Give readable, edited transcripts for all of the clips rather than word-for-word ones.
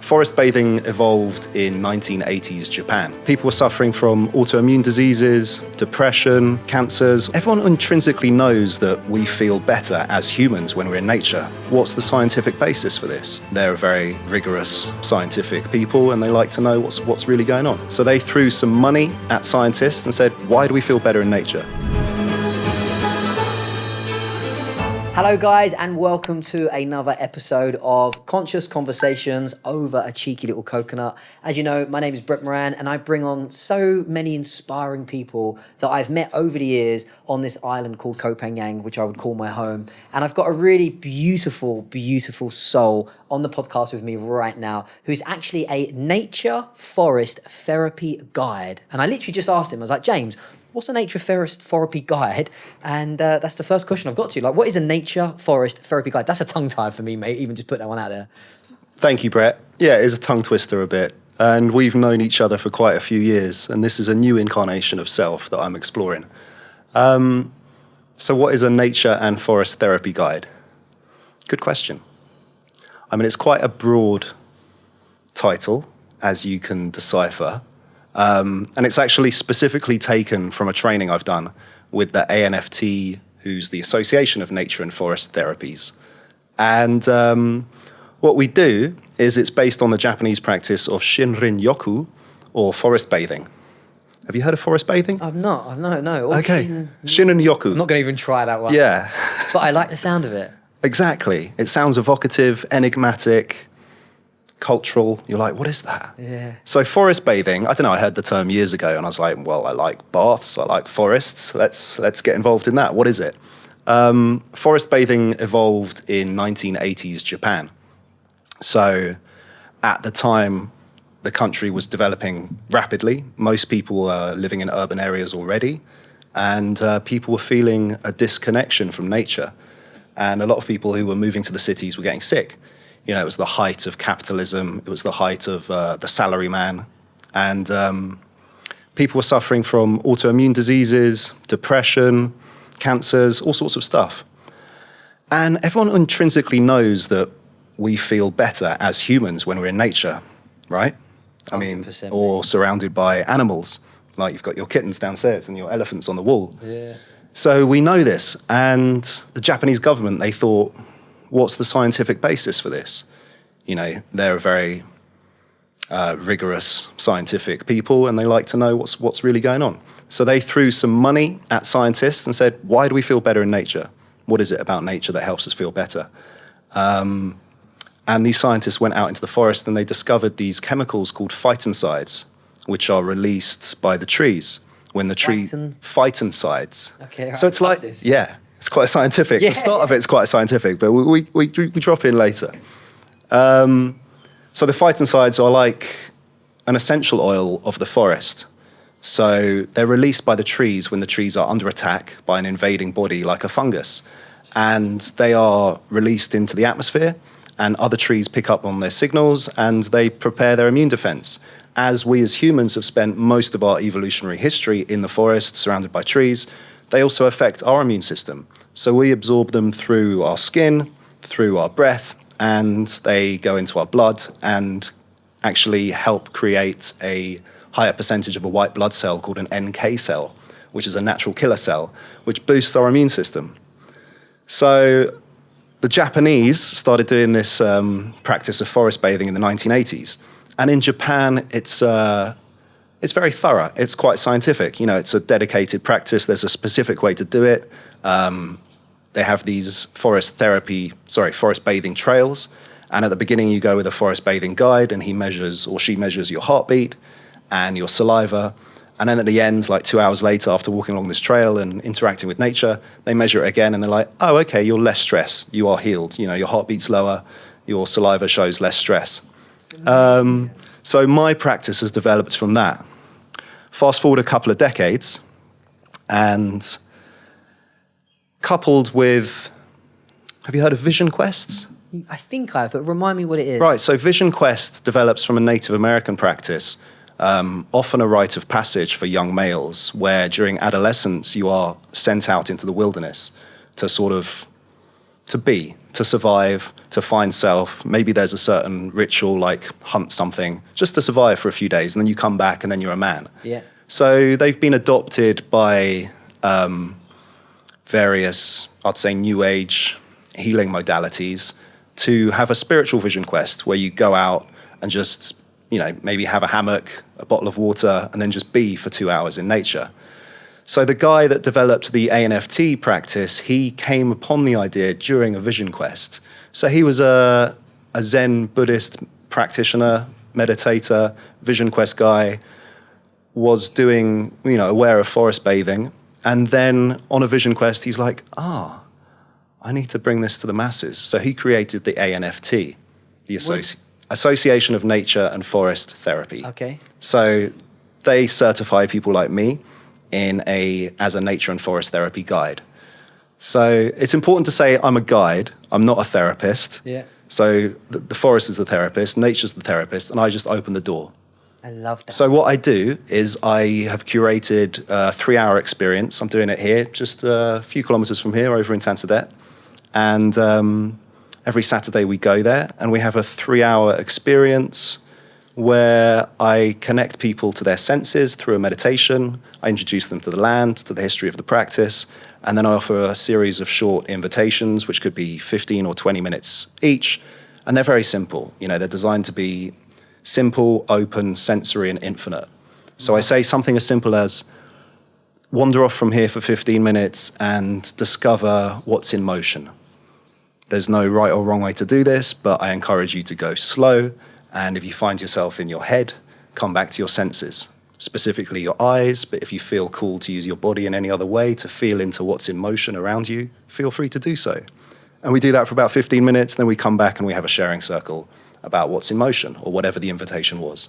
Forest bathing evolved in 1980s Japan. People were suffering from autoimmune diseases, depression, cancers. Everyone intrinsically knows that we feel better as humans when we're in nature. What's the scientific basis for this? They're very rigorous scientific people and they like to know what's really going on. So they threw some money at scientists and said, why do we feel better in nature? Hello guys, and welcome to another episode of Conscious Conversations over a cheeky little coconut. As you know, my name is Moran and I bring on so many inspiring people that I've met over the years on this island called Koh Phangan, which I would call my home. And I've got a really beautiful, beautiful soul on the podcast with me right now who's actually a nature forest therapy guide. And I literally just asked him, I was like, James, what's a nature forest therapy guide? And that's the first question I've got to you. Like, what is a nature forest therapy guide? That's a tongue tie for me, mate. Even just put that one out there. Thank you, Brett. Yeah, it is a tongue twister a bit. And we've known each other for quite a few years. And this is a new incarnation of self that I'm exploring. So what is a nature and forest therapy guide? Good question. I mean, it's quite a broad title, as you can decipher. And it's actually specifically taken from a training I've done with the ANFT, who's the Association of Nature and Forest Therapies. And what we do is it's based on the Japanese practice of shinrin-yoku, or forest bathing. Have you heard of forest bathing? I've not. No. Okay. Shinrin-yoku. I'm not going to even try that one. Yeah. But I like the sound of it. Exactly. It sounds evocative, enigmatic, cultural. You're like, what is that? Yeah. So forest bathing, I don't know, I heard the term years ago and I was like, well, I like baths, I like forests, let's get involved in that. What is it? Forest bathing evolved in 1980s Japan. So at the time, the country was developing rapidly. Most people were living in urban areas already, and people were feeling a disconnection from nature. And a lot of people who were moving to the cities were getting sick. You know, it was the height of capitalism. It was the height of the salaryman. And people were suffering from autoimmune diseases, depression, cancers, all sorts of stuff. And everyone intrinsically knows that we feel better as humans when we're in nature, right? I mean, 100%. Or surrounded by animals. Like you've got your kittens downstairs and your elephants on the wall. Yeah. So we know this. And the Japanese government, they thought, what's the scientific basis for this? You know, they're very rigorous scientific people and they like to know what's really going on. So they threw some money at scientists and said, why do we feel better in nature? What is it about nature that helps us feel better? And these scientists went out into the forest and they discovered these chemicals called phytoncides, which are released by the trees when the tree... Phytoncides. Okay, so it's like, this. yeah. It's quite scientific. Yeah. The start of it's quite scientific, but we drop in later. So the phytoncides are like an essential oil of the forest. So they're released by the trees when the trees are under attack by an invading body like a fungus. And they are released into the atmosphere, and other trees pick up on their signals, and they prepare their immune defense. As we as humans have spent most of our evolutionary history in the forest, surrounded by trees, they also affect our immune system. So we absorb them through our skin, through our breath, and they go into our blood and actually help create a higher percentage of a white blood cell called an NK cell, which is a natural killer cell, which boosts our immune system. So the Japanese started doing this practice of forest bathing in the 1980s. And in Japan, it's very thorough. It's quite scientific. You know, it's a dedicated practice. There's a specific way to do it. They have these forest bathing trails. And at the beginning, you go with a forest bathing guide, and he measures or she measures your heartbeat and your saliva. And then at the end, like 2 hours later, after walking along this trail and interacting with nature, they measure it again, and they're like, oh, okay, you're less stressed. You are healed. You know, your heartbeat's lower. Your saliva shows less stress. So my practice has developed from that. Fast forward a couple of decades, and coupled with, have you heard of vision quests? I think I have, but remind me what it is. Right, so vision quest develops from a Native American practice, often a rite of passage for young males, where during adolescence you are sent out into the wilderness to sort of to survive, to find self. Maybe there's a certain ritual like hunt something just to survive for a few days, and then you come back and then you're a man. Yeah. So they've been adopted by various, I'd say, new age healing modalities to have a spiritual vision quest where you go out and just, maybe have a hammock, a bottle of water, and then just be for 2 hours in nature. So the guy that developed the ANFT practice, he came upon the idea during a vision quest. So he was a Zen Buddhist practitioner, meditator, vision quest guy, was doing, aware of forest bathing. And then on a vision quest, he's like, I need to bring this to the masses. So he created the ANFT, the Association of Nature and Forest Therapy. Okay. So they certify people like me as a nature and forest therapy guide. So it's important to say I'm a guide. I'm not a therapist. Yeah. So the forest is the therapist, nature's the therapist, and I just open the door. I love that. So what I do is I have curated a 3-hour experience. I'm doing it here, just a few kilometers from here, over in Tansadet. And every Saturday we go there, and we have a 3-hour experience where I connect people to their senses through a meditation. I introduce them to the land, to the history of the practice, and then I offer a series of short invitations, which could be 15 or 20 minutes each. And they're very simple. They're designed to be simple, open, sensory, and infinite. So I say something as simple as wander off from here for 15 minutes and discover what's in motion. There's no right or wrong way to do this, but I encourage you to go slow. And if you find yourself in your head, come back to your senses, specifically your eyes. But if you feel called to use your body in any other way to feel into what's in motion around you, feel free to do so. And we do that for about 15 minutes. Then we come back and we have a sharing circle about what's in motion or whatever the invitation was.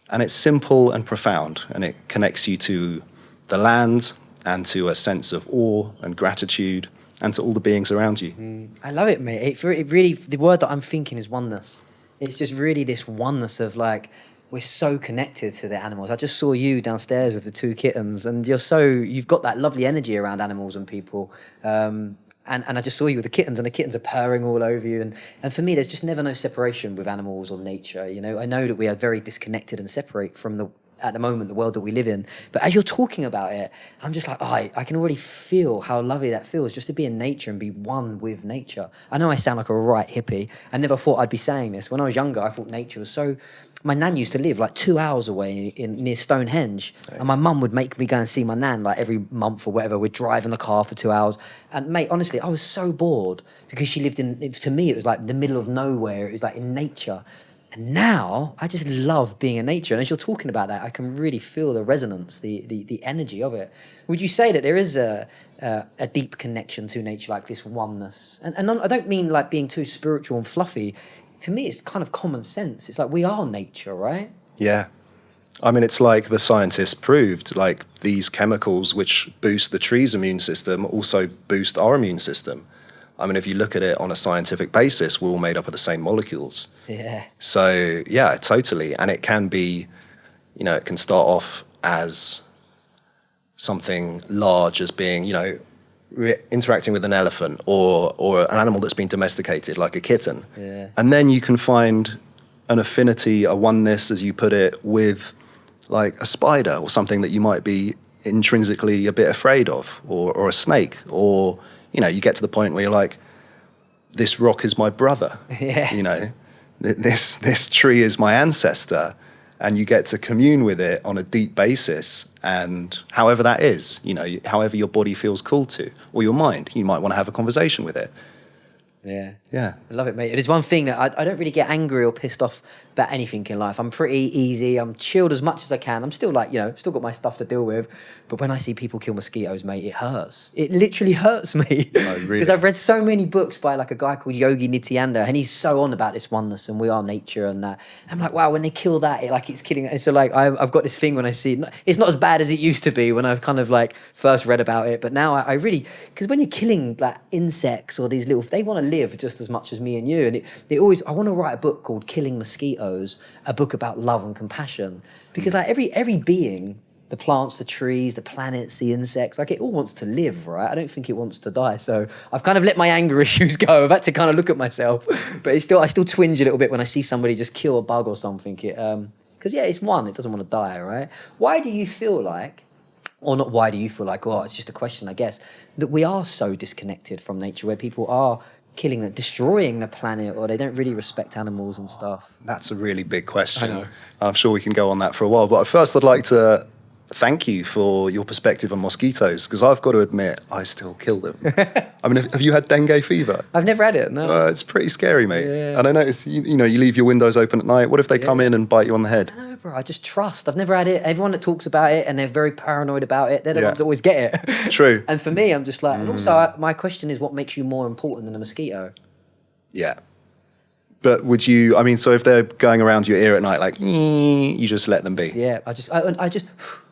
And it's simple and profound, and it connects you to the land and to a sense of awe and gratitude and to all the beings around you. I love it, mate. It really, the word that I'm thinking is oneness. It's just really this oneness of like, we're so connected to the animals. I just saw you downstairs with the 2 kittens, and you've got that lovely energy around animals and people. And I just saw you with the kittens, and the kittens are purring all over you. And for me, there's just never no separation with animals or nature. I know that we are very disconnected and separate from at the moment, the world that we live in. But as you're talking about it, I'm just like, I can already feel how lovely that feels, just to be in nature and be one with nature. I know I sound like a right hippie. I never thought I'd be saying this. When I was younger, I thought nature was so... My nan used to live like 2 hours away near Stonehenge. Right. And my mum would make me go and see my nan like every month or whatever. We'd drive in the car for 2 hours. And mate, honestly, I was so bored because she lived to me, it was like the middle of nowhere. It was like in nature. And now I just love being in nature. And as you're talking about that, I can really feel the resonance, the energy of it. Would you say that there is a deep connection to nature, like this oneness? And I don't mean like being too spiritual and fluffy. To me, it's kind of common sense. It's like we are nature, right? Yeah. I mean, it's like the scientists proved, like these chemicals which boost the tree's immune system also boost our immune system. I mean, if you look at it on a scientific basis, we're all made up of the same molecules. Yeah. So, yeah, totally. And it can be, it can start off as something large as being, interacting with an elephant or an animal that's been domesticated, like a kitten. Yeah. And then you can find an affinity, a oneness, as you put it, with like a spider or something that you might be intrinsically a bit afraid of, or a snake, or... you get to the point where you're like, this rock is my brother. Yeah. This tree is my ancestor, and you get to commune with it on a deep basis. And however that is, however your body feels called to, or your mind, you might want to have a conversation with it. Yeah. Yeah. I love it, mate. It is one thing that I don't really get angry or pissed off about anything in life. I'm pretty easy. I'm chilled as much as I can. I'm still like, still got my stuff to deal with. But when I see people kill mosquitoes, mate, it hurts. It literally hurts me. Oh, really? Because I've read so many books by like a guy called Yogi Nityananda, and he's so on about this oneness and we are nature and that. I'm like, wow, when they kill that, it's killing. And so like, I've got this thing when I see it. It's not as bad as it used to be when I've kind of like first read about it. But now I really, because when you're killing like insects or these little, they want to live just as much as me and you. And they always, I want to write a book called Killing Mosquitoes, a book about love and compassion. Because like every being the plants, the trees, the planets, the insects, like it all wants to live, right? I don't think it wants to die. So I've kind of let my anger issues go. I've had to kind of look at myself, but I still twinge a little bit when I see somebody just kill a bug or something. Because yeah, it's one, it doesn't want to die, right? Why do you feel like, or not why do you feel like, well, it's just a question, I guess, that we are so disconnected from nature, where people are killing it, destroying the planet, or they don't really respect animals and stuff? That's a really big question. I know. I'm sure we can go on that for a while. But first, I'd like to thank you for your perspective on mosquitoes, because I've got to admit, I still kill them. I mean, have you had dengue fever? I've never had it, no. It's pretty scary, mate. Yeah. And I notice, you leave your windows open at night. What if they come in and bite you on the head? No, bro, I just trust. I've never had it. Everyone that talks about it and they're very paranoid about it, they're the ones that always get it. True. And for me, I'm just like, and also my question is, what makes you more important than a mosquito? Yeah. But would you, so if they're going around your ear at night, like, you just let them be? Yeah,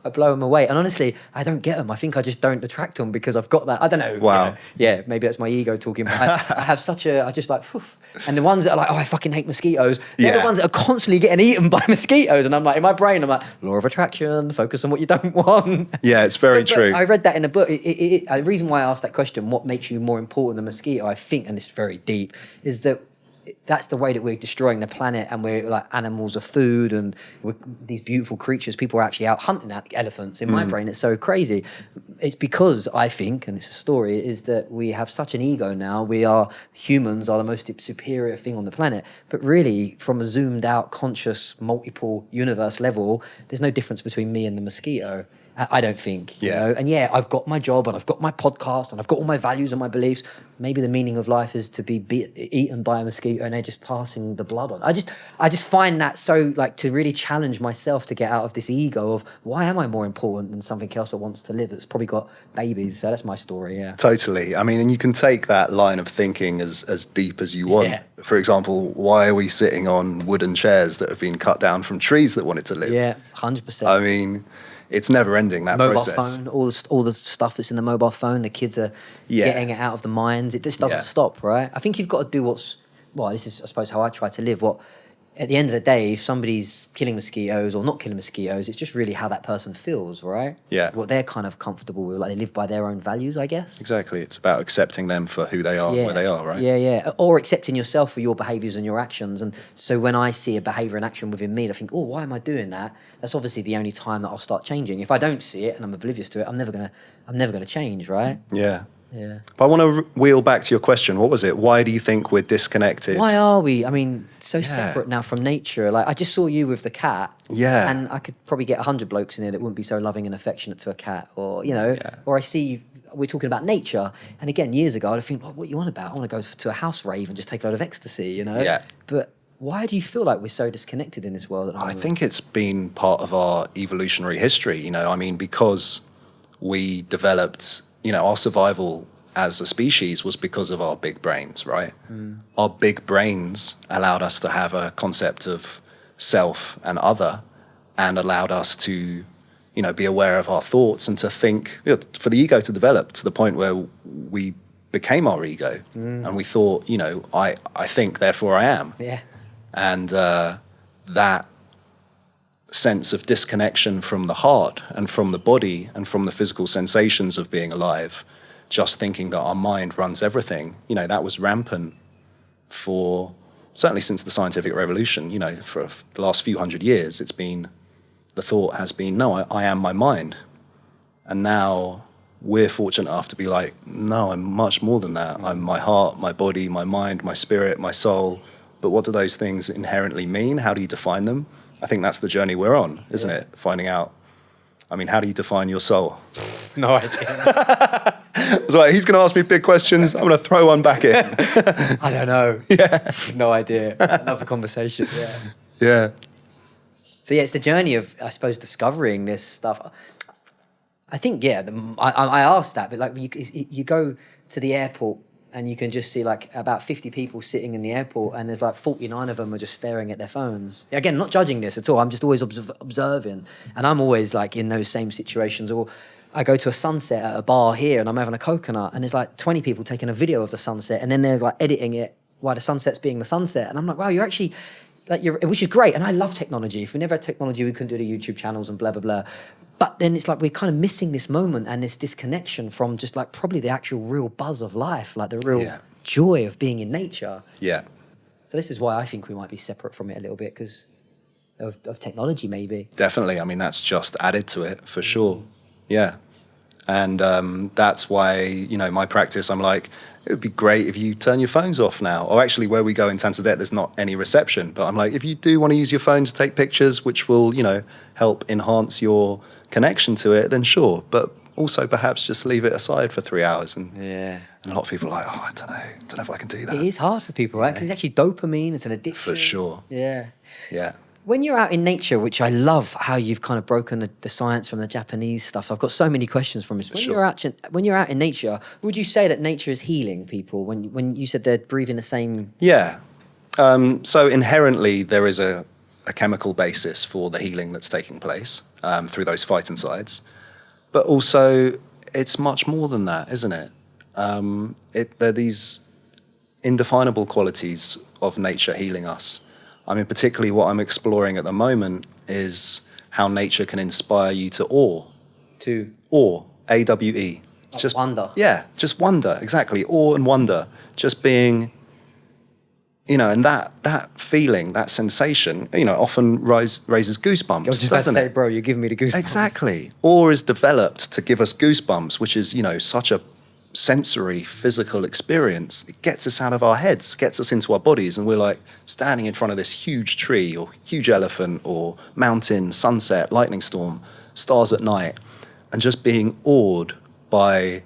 I blow them away. And honestly, I don't get them. I think I just don't attract them because I've got that. I don't know. Wow. Yeah, maybe that's my ego talking. But I have I just like, phew. And the ones that are like, oh, I fucking hate mosquitoes. They're the ones that are constantly getting eaten by mosquitoes. And I'm like, in my brain, I'm like, law of attraction, focus on what you don't want. Yeah, it's very true. I read that in a book. The reason why I asked that question, what makes you more important than a mosquito, I think, and it's very deep, is that that's the way that we're destroying the planet, and we're like, animals are food, and these beautiful creatures, people are actually out hunting elephants. In my brain, it's so crazy. It's because I think, and it's a story, is that we have such an ego now. Humans are the most superior thing on the planet, but really from a zoomed out conscious multiple universe level, there's no difference between me and the mosquito. I don't think, you know. And yeah, I've got my job and I've got my podcast and I've got all my values and my beliefs. Maybe the meaning of life is to be eaten by a mosquito and they're just passing the blood on. I just find that so, like, to really challenge myself to get out of this ego of, why am I more important than something else that wants to live that's probably got babies? So that's my story, yeah. Totally. And you can take that line of thinking as deep as you want. Yeah. For example, why are we sitting on wooden chairs that have been cut down from trees that wanted to live? Yeah, 100%. It's never ending, that mobile process. Phone, all the stuff that's in the mobile phone, the kids are getting it out of the minds. It just doesn't stop, right? I think you've got to do this is, I suppose, how I try to live. At the end of the day, if somebody's killing mosquitoes or not killing mosquitoes, it's just really how that person feels, right? Yeah. What they're kind of comfortable with, like they live by their own values, I guess. Exactly. It's about accepting them for who they are, where they are, right? Yeah. Or accepting yourself for your behaviours and your actions. And so when I see a behaviour and action within me, I think, oh, why am I doing that? That's obviously the only time that I'll start changing. If I don't see it and I'm oblivious to it, I'm never gonna change, right? Yeah. Yeah. But I want to wheel back to your question. What was it? Why do you think we're disconnected? Why are we? Separate now from nature. Like, I just saw you with the cat. Yeah. And I could probably get 100 blokes in here that wouldn't be so loving and affectionate to a cat. Or, or I see we're talking about nature. And again, years ago, I'd think, what are you on about? I want to go to a house rave and just take a load of ecstasy, Yeah. But why do you feel like we're so disconnected in this world at the moment? I think it's been part of our evolutionary history, because we developed, our survival as a species was because of our big brains, right? Our big brains allowed us to have a concept of self and other, and allowed us to, be aware of our thoughts and to think, for the ego to develop to the point where we became our ego, and we thought, I think, therefore I am. Yeah. And that sense of disconnection from the heart and from the body and from the physical sensations of being alive, just thinking that our mind runs everything, that was rampant for, certainly since the scientific revolution, for the last few hundred years, the thought has been, no, I am my mind. And now we're fortunate enough to be like, no, I'm much more than that. I'm my heart, my body, my mind, my spirit, my soul. But what do those things inherently mean? How do you define them? I think that's the journey we're on, isn't it? Finding out, how do you define your soul? No idea. So he's going to ask me big questions. I'm going to throw one back in. I don't know. Yeah. No idea. Love the conversation. Yeah. Yeah. So yeah, it's the journey of, I suppose, discovering this stuff. I think, I asked that, but like you go to the airport and you can just see like about 50 people sitting in the airport, and there's like 49 of them are just staring at their phones. Again, not judging this at all. I'm just always observing, and I'm always like in those same situations. Or I go to a sunset at a bar here and I'm having a coconut, and there's like 20 people taking a video of the sunset, and then they're like editing it while the sunset's being the sunset. And I'm like, wow, which is great. And I love technology. If we never had technology, we couldn't do the YouTube channels and blah, blah, blah. But then it's like we're kind of missing this moment and this disconnection from just like probably the actual real buzz of life, like the real joy of being in nature. Yeah. So this is why I think we might be separate from it a little bit because of technology, maybe. Definitely. I mean, that's just added to it for sure. Yeah. And that's why, you know, my practice, I'm like, it would be great if you turn your phones off now. Or actually, where we go in Tanzania, there's not any reception. But I'm like, if you do want to use your phone to take pictures, which will, you know, help enhance your connection to it, then sure. But also perhaps just leave it aside for 3 hours. And a lot of people are like, oh, I don't know if I can do that. It is hard for people, right? Because it's actually dopamine, it's an addiction. For sure. Yeah. Yeah. When you're out in nature, which I love how you've kind of broken the science from the Japanese stuff. So I've got so many questions from this. When you're out in nature, would you say that nature is healing people? When you said they're breathing the same? Yeah. So inherently there is a chemical basis for the healing that's taking place through those phytoncides. But also it's much more than that, isn't it? There are these indefinable qualities of nature healing us. I mean, particularly what I'm exploring at the moment is how nature can inspire you to awe. To? Awe, A-W-E. Just wonder. Yeah, just wonder, exactly. Awe and wonder. Just being, you know, and that feeling, that sensation, you know, often raises goosebumps, I was just doesn't about to say, it? bro, you're giving me the goosebumps. Exactly. Awe is developed to give us goosebumps, which is, you know, such a sensory, physical experience. It gets us out of our heads, gets us into our bodies, and we're like standing in front of this huge tree or huge elephant or mountain, sunset, lightning storm, stars at night, and just being awed by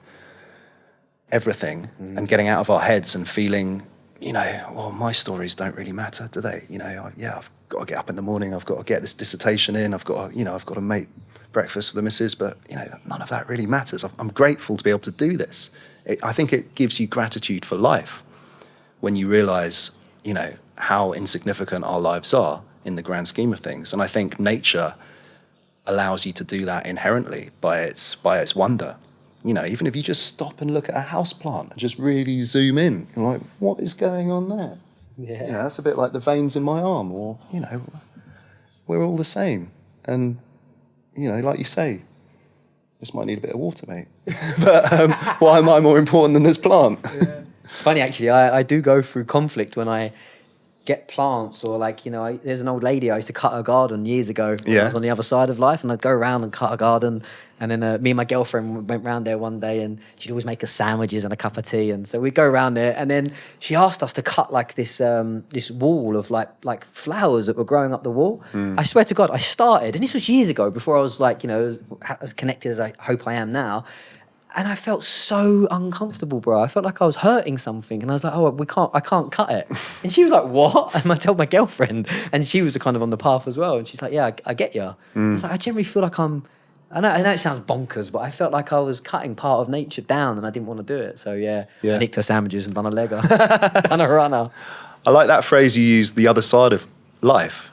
everything and getting out of our heads and feeling, you know, well, my stories don't really matter, do they? You know, I've got to get up in the morning, I've got to get this dissertation in, I've got to make breakfast for the missus, but you know, none of that really matters. I'm grateful to be able to do this. I think it gives you gratitude for life when you realize, you know, how insignificant our lives are in the grand scheme of things. And I think nature allows you to do that inherently by its wonder. You know, even if you just stop and look at a house plant and just really zoom in, you're like, what is going on there? Yeah. You know, that's a bit like the veins in my arm, or, you know, we're all the same. And you know, like you say, this might need a bit of water, mate. But why am I more important than this plant? Yeah. Funny, actually, I do go through conflict when I get plants, or like, you know, there's an old lady, I used to cut her garden years ago when I was on the other side of life, and I'd go around and cut her garden. And then me and my girlfriend went round there one day, and she'd always make us sandwiches and a cup of tea. And so we'd go around there, and then she asked us to cut like this this wall of like flowers that were growing up the wall. I swear to God, I started, and this was years ago, before I was like, you know, as connected as I hope I am now. And I felt so uncomfortable, bro. I felt like I was hurting something. And I was like, oh, I can't cut it. And she was like, what? And I told my girlfriend, and she was kind of on the path as well. And she's like, yeah, I get you. I was like, I generally feel like I know it sounds bonkers, but I felt like I was cutting part of nature down, and I didn't want to do it. So yeah. I nicked her sandwiches and done a legger, done a runner. I like that phrase you used, the other side of life.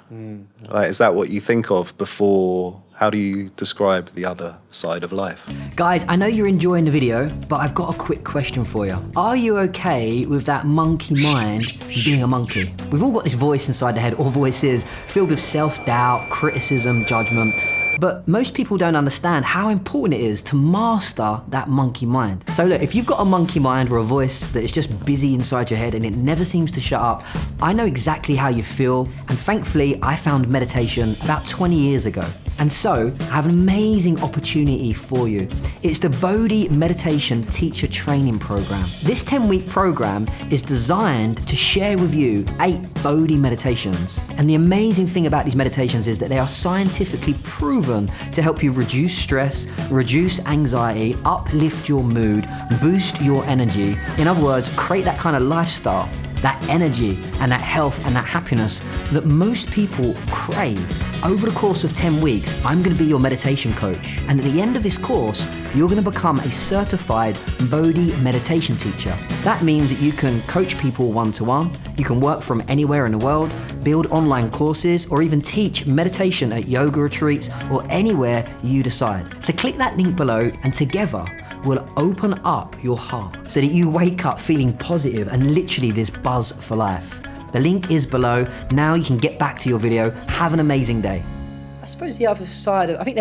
Like, is that what you think of before? How do you describe the other side of life? Guys, I know you're enjoying the video, but I've got a quick question for you. Are you okay with that monkey mind being a monkey? We've all got this voice inside the head, or voices filled with self-doubt, criticism, judgment. But most people don't understand how important it is to master that monkey mind. So look, if you've got a monkey mind or a voice that is just busy inside your head and it never seems to shut up, I know exactly how you feel. And thankfully, I found meditation about 20 years ago. And so, I have an amazing opportunity for you. It's the Bodhi Meditation Teacher Training Program. This 10-week program is designed to share with you 8 Bodhi meditations. And the amazing thing about these meditations is that they are scientifically proven to help you reduce stress, reduce anxiety, uplift your mood, boost your energy. In other words, create that kind of lifestyle, that energy and that health and that happiness that most people crave. Over the course of 10 weeks, I'm going to be your meditation coach. And at the end of this course, you're going to become a certified Bodhi meditation teacher. That means that you can coach people one-to-one, you can work from anywhere in the world, build online courses, or even teach meditation at yoga retreats or anywhere you decide. So click that link below, and together will open up your heart so that you wake up feeling positive and literally this buzz for life. The link is below. Now you can get back to your video. Have an amazing day. I suppose the other side of, I think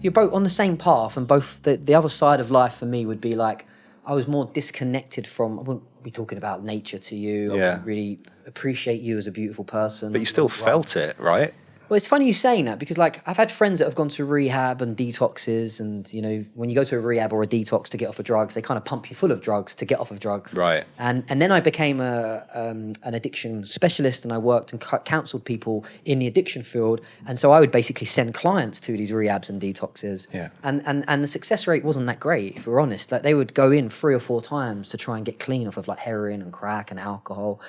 you're both on the same path, and both the other side of life for me would be like, I was more disconnected from, I wouldn't be talking about nature to you. I wouldn't really appreciate you as a beautiful person. But you still felt it, right? Well, it's funny you saying that, because like I've had friends that have gone to rehab and detoxes, and you know, when you go to a rehab or a detox to get off of drugs, they kind of pump you full of drugs to get off of drugs. Right. And then I became an addiction specialist, and I worked and counseled people in the addiction field. And so I would basically send clients to these rehabs and detoxes. Yeah. And the success rate wasn't that great, if we're honest. Like they would go in 3 or 4 times to try and get clean off of like heroin and crack and alcohol.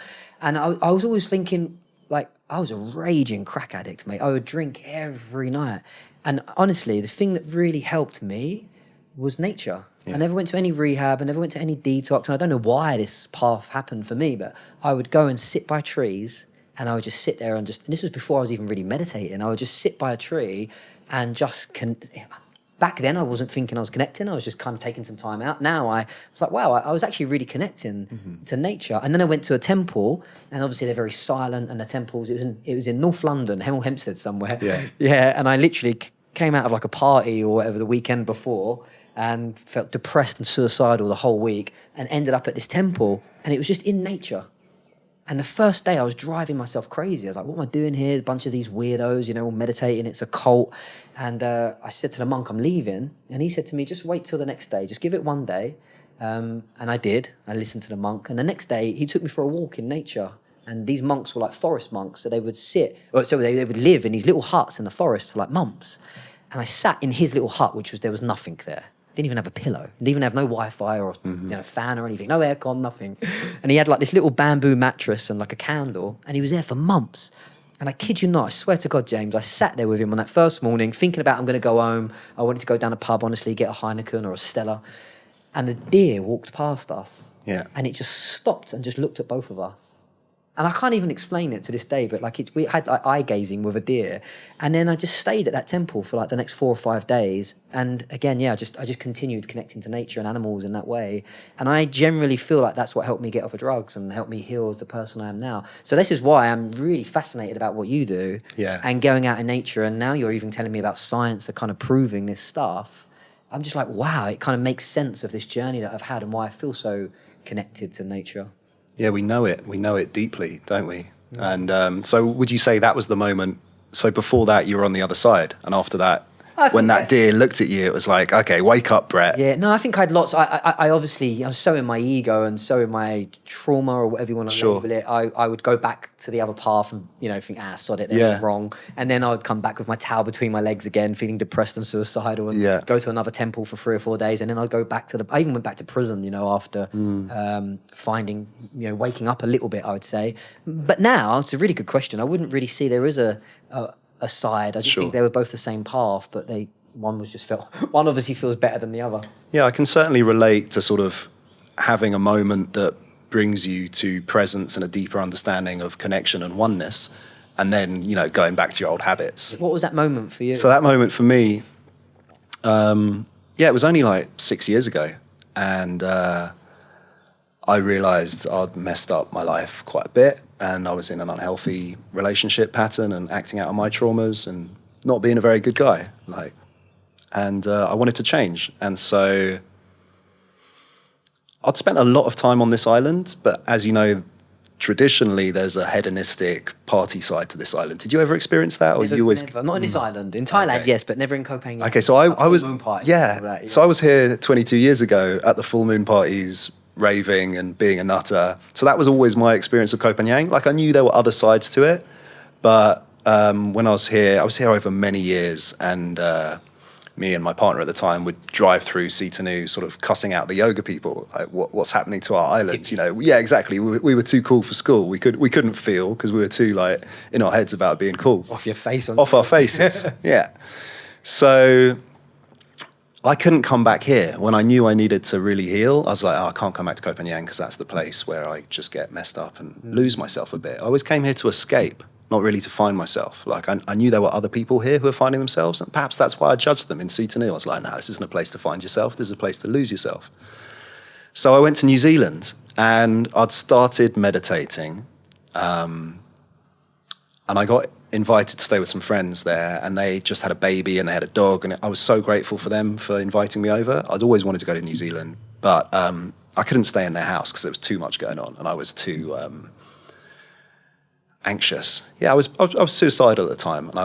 And I was always thinking, like, I was a raging crack addict, mate. I would drink every night. And honestly, the thing that really helped me was nature. Yeah. I never went to any rehab. I never went to any detox. And I don't know why this path happened for me, but I would go and sit by trees, and I would just sit there and this was before I was even really meditating. I would just sit by a tree and just back then I wasn't thinking I was connecting. I was just kind of taking some time out. Now I was like, wow, I was actually really connecting to nature. And then I went to a temple, and obviously they're very silent. And the temples, it was in North London, Hemel Hempstead somewhere. Yeah. Yeah. And I literally came out of like a party or whatever the weekend before, and felt depressed and suicidal the whole week, and ended up at this temple, and it was just in nature. And the first day I was driving myself crazy. I was like, what am I doing here? A bunch of these weirdos, you know, all meditating. It's a cult. And I said to the monk, I'm leaving. And he said to me, just wait till the next day. Just give it one day. And I did. I listened to the monk. And the next day he took me for a walk in nature. And these monks were like forest monks. So they would they would live in these little huts in the forest for like months. And I sat in his little hut, there was nothing there. Didn't even have a pillow. Didn't even have no Wi-Fi or fan or anything. No aircon, nothing. And he had like this little bamboo mattress and like a candle. And he was there for months. And I kid you not, I swear to God, James, I sat there with him on that first morning thinking about I'm going to go home. I wanted to go down a pub, honestly, get a Heineken or a Stella. And a deer walked past us. Yeah. And it just stopped and just looked at both of us. And I can't even explain it to this day, but like we had like, eye gazing with a deer. And then I just stayed at that temple for like the next 4 or 5 days. And again, I just continued connecting to nature and animals in that way. And I generally feel like that's what helped me get off of drugs and helped me heal as the person I am now. So this is why I'm really fascinated about what you do and going out in nature. And now you're even telling me about science are kind of proving this stuff. I'm just like, wow, it kind of makes sense of this journey that I've had and why I feel so connected to nature. Yeah, we know it. We know it deeply, don't we? Yeah. And so would you say that was the moment? So before that, you were on the other side. And after that, when that deer looked at you, it was like, okay, wake up, Brett. Yeah, no, I think I had lots. I obviously, I was so in my ego and so in my trauma or whatever you want to label it. I would go back to the other path and, you know, think, sod it, they're wrong. And then I would come back with my towel between my legs again, feeling depressed and suicidal, and go to another temple for 3 or 4 days. And then I'd go back I even went back to prison, you know, after finding, you know, waking up a little bit, I would say. But now, it's a really good question. I wouldn't really see there is a side. I just think they were both the same path, but one obviously feels better than the other. Yeah, I can certainly relate to sort of having a moment that brings you to presence and a deeper understanding of connection and oneness, and then, you know, going back to your old habits. What was that moment for you? So that moment for me, it was only like 6 years ago, and I realised I'd messed up my life quite a bit, and I was in an unhealthy relationship pattern and acting out on my traumas and not being a very good guy. And I wanted to change. And so I'd spent a lot of time on this island, but as you know, traditionally there's a hedonistic party side to this island. Did you ever experience that? Never. Not on this island. In Thailand, yes, but never in Copenhagen. Okay, so I was... Moon party, So I was here 22 years ago at the full moon parties, raving and being a nutter. So that was always my experience of Copenhagen. Like, I knew there were other sides to it, but when I was here over many years, and me and my partner at the time would drive through Sitanu sort of cussing out the yoga people, like what's happening to our island, you know. Yeah, exactly. We were too cool for school. We couldn't feel because we were too like in our heads about being cool. Off our faces. Yeah. So I couldn't come back here. When I knew I needed to really heal, I was like, I can't come back to Copenhagen because that's the place where I just get messed up and lose myself a bit. I always came here to escape, not really to find myself. Like, I knew there were other people here who were finding themselves, and perhaps that's why I judged them in Sitanu. I was like, no, this isn't a place to find yourself. This is a place to lose yourself. So I went to New Zealand, and I'd started meditating, And I got invited to stay with some friends there, and they just had a baby and they had a dog, and I was so grateful for them for inviting me over. I'd always wanted to go to New Zealand, but I couldn't stay in their house because there was too much going on, and I was too anxious. Yeah, I was suicidal at the time, and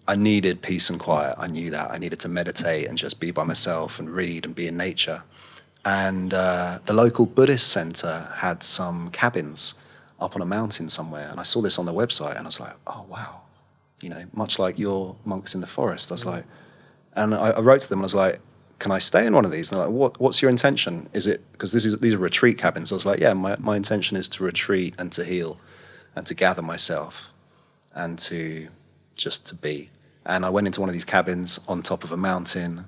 I needed peace and quiet. I knew that. I needed to meditate and just be by myself and read and be in nature. And the local Buddhist center had some cabins up on a mountain somewhere, and I saw this on their website, and I was like, oh wow, much like your monks in the forest. I was like, and I wrote to them, and I was like, can I stay in one of these? And they're like, what's your intention? Is it because these are retreat cabins? I was like, yeah, my intention is to retreat and to heal and to gather myself and to be. And I went into one of these cabins on top of a mountain,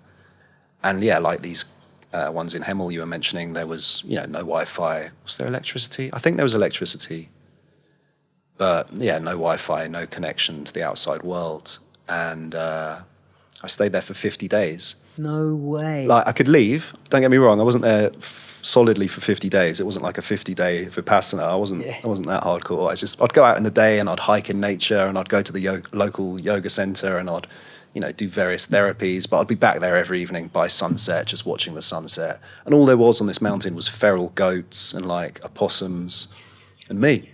and yeah, like these ones in Hemel you were mentioning, there was no Wi-Fi. Was there electricity? I think there was electricity, but yeah, no Wi-Fi, no connection to the outside world. And I stayed there for 50 days. No way. Like, I could leave, don't get me wrong, I wasn't there solidly for 50 days. It wasn't like a 50-day Vipassana. I wasn't that hardcore. I'd go out in the day and I'd hike in nature, and I'd go to the local yoga center, and I'd do various therapies, but I'd be back there every evening by sunset, just watching the sunset. And all there was on this mountain was feral goats and like opossums and me.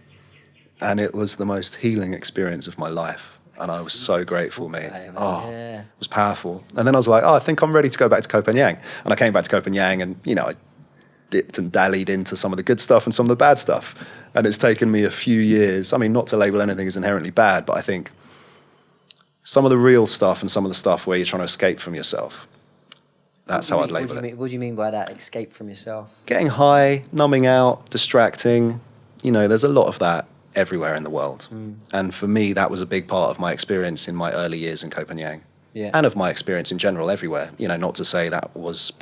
And it was the most healing experience of my life. And I was so grateful, mate. It was powerful. And then I was like, I think I'm ready to go back to Koh Phangan. And I came back to Koh Phangan, and, I dipped and dallied into some of the good stuff and some of the bad stuff. And it's taken me a few years. I mean, not to label anything as inherently bad, but I think some of the real stuff and some of the stuff where you're trying to escape from yourself, that's how I'd label it. What do you mean by that, escape from yourself? Getting high, numbing out, distracting. There's a lot of that everywhere in the world. And for me, that was a big part of my experience in my early years in Koh Phangan. Yeah. And of my experience in general everywhere. Not to say that was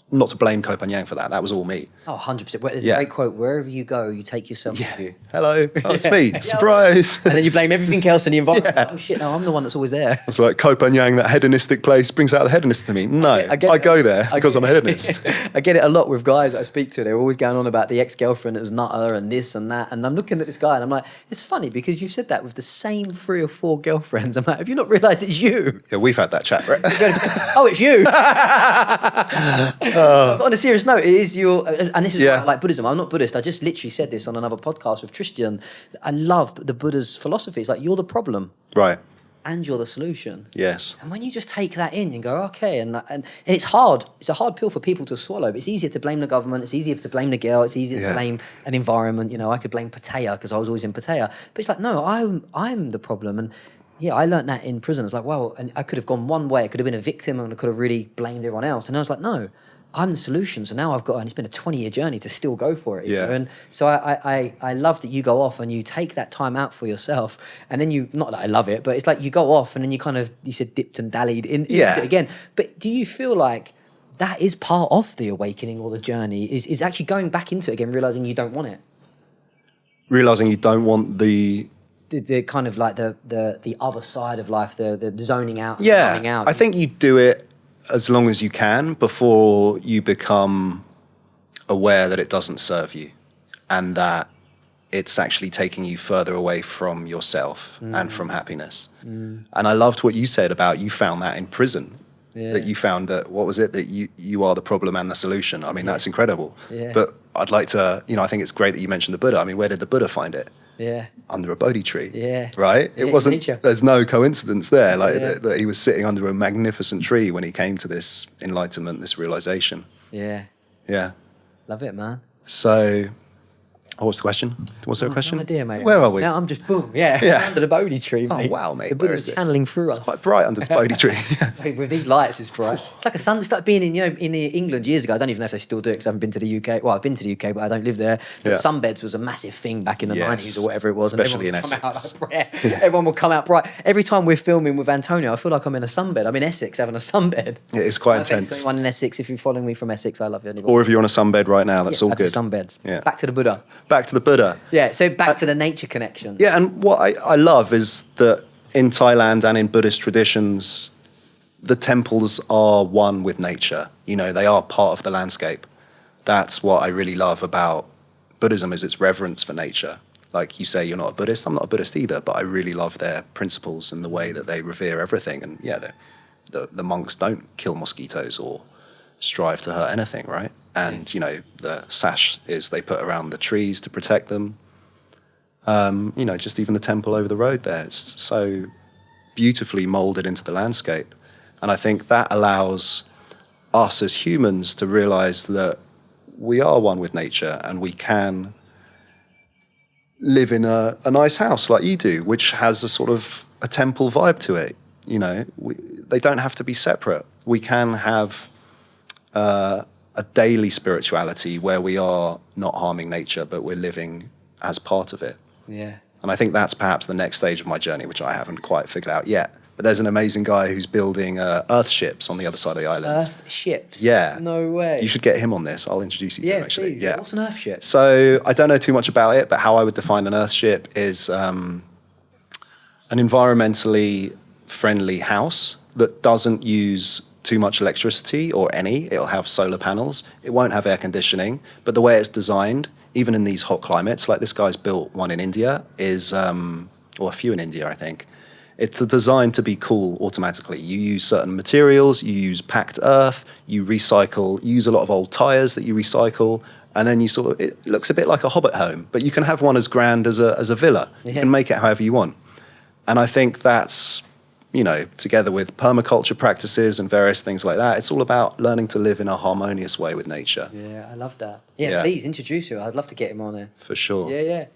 not to blame Koh Phangan for that. That was all me. Oh, 100%. There's a great quote, wherever you go, you take yourself with you. Hello, it's me, surprise. And then you blame everything else in the environment. Yeah. Oh shit, no, I'm the one that's always there. It's like Koh Phangan, that hedonistic place, brings out the hedonist to me. No, I go there because I'm a hedonist. I get it a lot with guys I speak to. They're always going on about the ex-girlfriend that was nutter and this and that. And I'm looking at this guy and I'm like, it's funny because you've said that with the same 3 or 4 girlfriends. I'm like, have you not realised it's you? Yeah, we've had that chat, right? Oh, it's you. But on a serious note, it is your, and this is why I like Buddhism. I'm not Buddhist. I just literally said this on another podcast with Tristan. I love the Buddha's philosophy. It's like, you're the problem. Right. And you're the solution. Yes. And when you just take that in and go, okay, and it's hard. It's a hard pill for people to swallow. But it's easier to blame the government. It's easier to blame the girl. It's easier to blame an environment. I could blame Pattaya because I was always in Pattaya. But it's like, no, I'm the problem. And yeah, I learned that in prison. It's like, well, and I could have gone one way. I could have been a victim and I could have really blamed everyone else. And I was like, no, I'm the solution. So now I've got, and it's been a 20-year journey to still go for it. Yeah. And so I love that you go off and you take that time out for yourself. And then not that I love it, but it's like you go off and then you said dipped and dallied into it again. But do you feel like that is part of the awakening or the journey, is actually going back into it again, realising you don't want it? Realising you don't want the kind of like the other side of life, the zoning out, coming out. I think you do it as long as you can before you become aware that it doesn't serve you and that it's actually taking you further away from yourself and from happiness. And I loved what you said about you found that in prison. That you found that, what was it, that you are the problem and the solution. I mean, that's incredible. But I'd like to, I think it's great that you mentioned the Buddha. I mean, where did the Buddha find it? Under a Bodhi tree. Right? It wasn't, there's no coincidence there, that he was sitting under a magnificent tree when he came to this enlightenment, this realization. Yeah. Love it, man. So, what's the question? Was there a question? No idea, mate. Where are we? Now I'm just, boom, under the Bodhi tree, mate. Oh, wow, mate. The Buddha's channeling through us. It's quite bright under the Bodhi tree. With these lights, it's bright. It's like a sun. It's like being in England years ago. I don't even know if they still do it because I haven't been to the UK. Well, I've been to the UK, but I don't live there. Sunbeds was a massive thing back in the 90s or whatever it was. Especially and in Essex. Everyone will come out bright. Every time we're filming with Antonio, I feel like I'm in a sunbed. I'm in Essex having a sunbed. Yeah, it's quite intense. Anyone in Essex, if you're following me from Essex, I love you. Or if you're on a sunbed right now, that's all good. Sunbeds. Yeah. Back to the Buddha. Back to the Buddha. Yeah, so back to the nature connection. Yeah, and what I love is that in Thailand and in Buddhist traditions, the temples are one with nature. They are part of the landscape. That's what I really love about Buddhism is its reverence for nature. Like you say, you're not a Buddhist. I'm not a Buddhist either, but I really love their principles and the way that they revere everything. And yeah, the monks don't kill mosquitoes or strive to hurt anything, right? And, you know, the sash is they put around the trees to protect them. You know, just even the temple over the road there, it's so beautifully molded into the landscape. And I think that allows us as humans to realize that we are one with nature and we can live in a nice house like you do, which has a sort of a temple vibe to it. You know, they don't have to be separate. We can have a daily spirituality where we are not harming nature, but we're living as part of it. Yeah. And I think that's perhaps the next stage of my journey, which I haven't quite figured out yet. But there's an amazing guy who's building earth ships on the other side of the island. Earth ships? Yeah. No way. You should get him on this. I'll introduce you to him, actually. Please. Yeah. What's an earth ship? So I don't know too much about it, but how I would define an earth ship is an environmentally friendly house that doesn't use too much electricity or any. It'll have solar panels. It won't have air conditioning. But the way it's designed, even in these hot climates, like this guy's built one in India, or a few in India, I think. It's designed to be cool automatically. You use certain materials, you use packed earth, you recycle, you use a lot of old tires that you recycle, and then it looks a bit like a hobbit home, but you can have one as grand as a villa. Yeah. You can make it however you want. And I think that's, you know, together with permaculture practices and various things like that, it's all about learning to live in a harmonious way with nature. Yeah, I love that. Yeah, please introduce him. I'd love to get him on there. For sure. Yeah.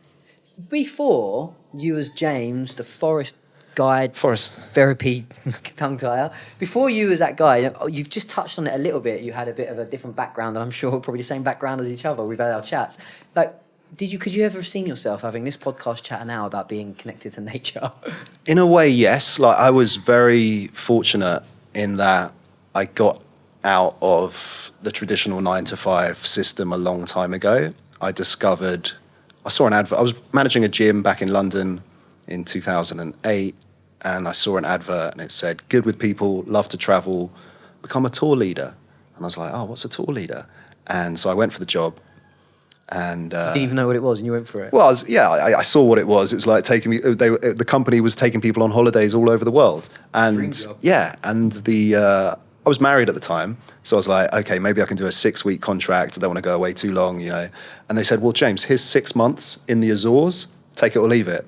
Before you was James, the forest guide, forest therapy tongue tire. Before you was that guy, you've just touched on it a little bit. You had a bit of a different background, and I'm sure probably the same background as each other. We've had our chats. Like, could you ever have seen yourself having this podcast chat now about being connected to nature? In a way, yes. Like, I was very fortunate in that I got out of the traditional 9-to-5 system a long time ago. I saw an advert. I was managing a gym back in London in 2008, and I saw an advert and it said, good with people, love to travel, become a tour leader. And I was like, oh, what's a tour leader? And so I went for the job. And you didn't even know what it was, and you went for it. Well, I saw what it was. It was like taking me. The company was taking people on holidays all over the world, and dream job. Yeah, and I was married at the time, so I was like, okay, maybe I can do a 6-week contract. I don't want to go away too long, you know. And they said, well, James, here's 6 months in the Azores. Take it or leave it.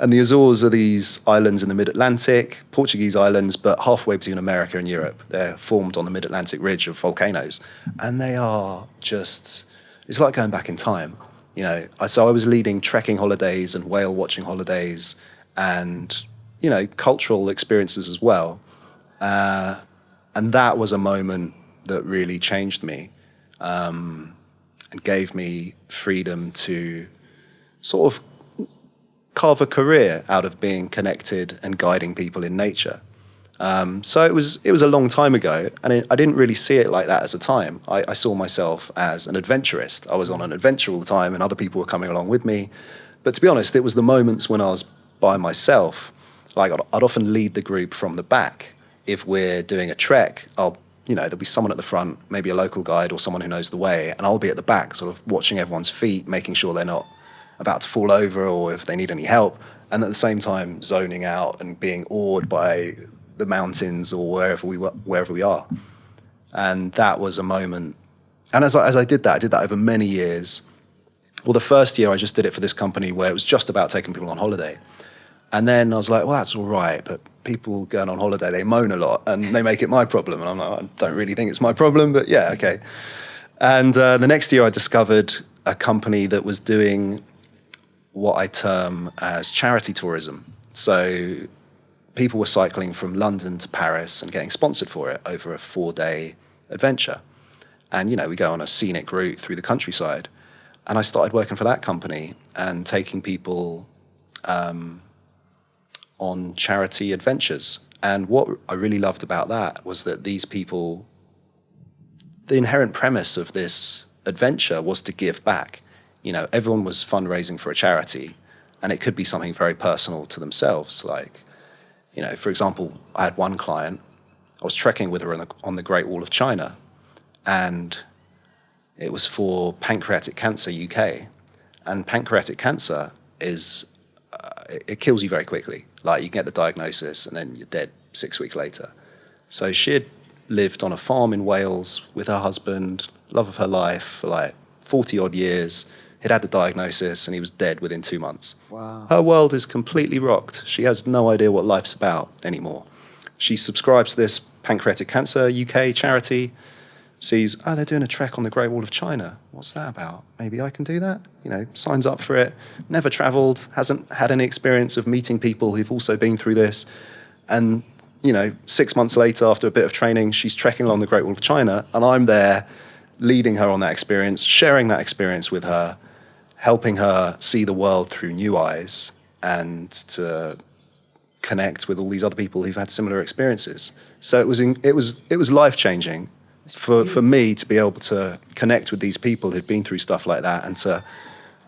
And the Azores are these islands in the mid-Atlantic, Portuguese islands, but halfway between America and Europe. They're formed on the mid-Atlantic ridge of volcanoes, and they are just. It's like going back in time, you know. So I was leading trekking holidays and whale watching holidays and, you know, cultural experiences as well. And that was a moment that really changed me and gave me freedom to sort of carve a career out of being connected and guiding people in nature. So it was a long time ago, and I didn't really see it like that as a time. I saw myself as an adventurist. I was on an adventure all the time, and other people were coming along with me. But to be honest, it was the moments when I was by myself. Like I'd often lead the group from the back. If we're doing a trek, there'll be someone at the front, maybe a local guide or someone who knows the way, and I'll be at the back, sort of watching everyone's feet, making sure they're not about to fall over or if they need any help, and at the same time zoning out and being awed by the mountains or wherever we are. And that was a moment. And as I did that over many years. Well, the first year I just did it for this company where it was just about taking people on holiday. And then I was like, well, that's all right, but people going on holiday, they moan a lot and they make it my problem. And I'm like, I don't really think it's my problem, but yeah, okay. And the next year I discovered a company that was doing what I term as charity tourism. So people were cycling from London to Paris and getting sponsored for it over a 4-day adventure. And, you know, we go on a scenic route through the countryside. And I started working for that company and taking people on charity adventures. And what I really loved about that was that these people, the inherent premise of this adventure was to give back. You know, everyone was fundraising for a charity, and it could be something very personal to themselves. Like, you know, for example, I had one client, I was trekking with her on the Great Wall of China, and it was for Pancreatic Cancer UK. And pancreatic cancer it kills you very quickly. Like, you get the diagnosis and then you're dead 6 weeks later. So she had lived on a farm in Wales with her husband, love of her life, for like 40 odd years. He'd had the diagnosis and he was dead within 2 months. Wow. Her world is completely rocked. She has no idea what life's about anymore. She subscribes to this Pancreatic Cancer UK charity, sees, oh, they're doing a trek on the Great Wall of China. What's that about? Maybe I can do that? You know, signs up for it, never traveled, hasn't had any experience of meeting people who've also been through this. And, you know, 6 months later, after a bit of training, she's trekking along the Great Wall of China, and I'm there leading her on that experience, sharing that experience with her, helping her see the world through new eyes and to connect with all these other people who've had similar experiences. So it was life-changing for me to be able to connect with these people who'd been through stuff like that, and to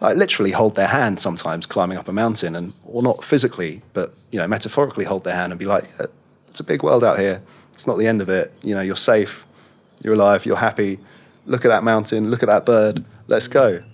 like literally hold their hand sometimes climbing up a mountain, and or not physically, but you know, metaphorically hold their hand and be like, it's a big world out here. It's not the end of it. You know, you're safe, you're alive, you're happy. Look at that mountain, look at that bird. Let's go.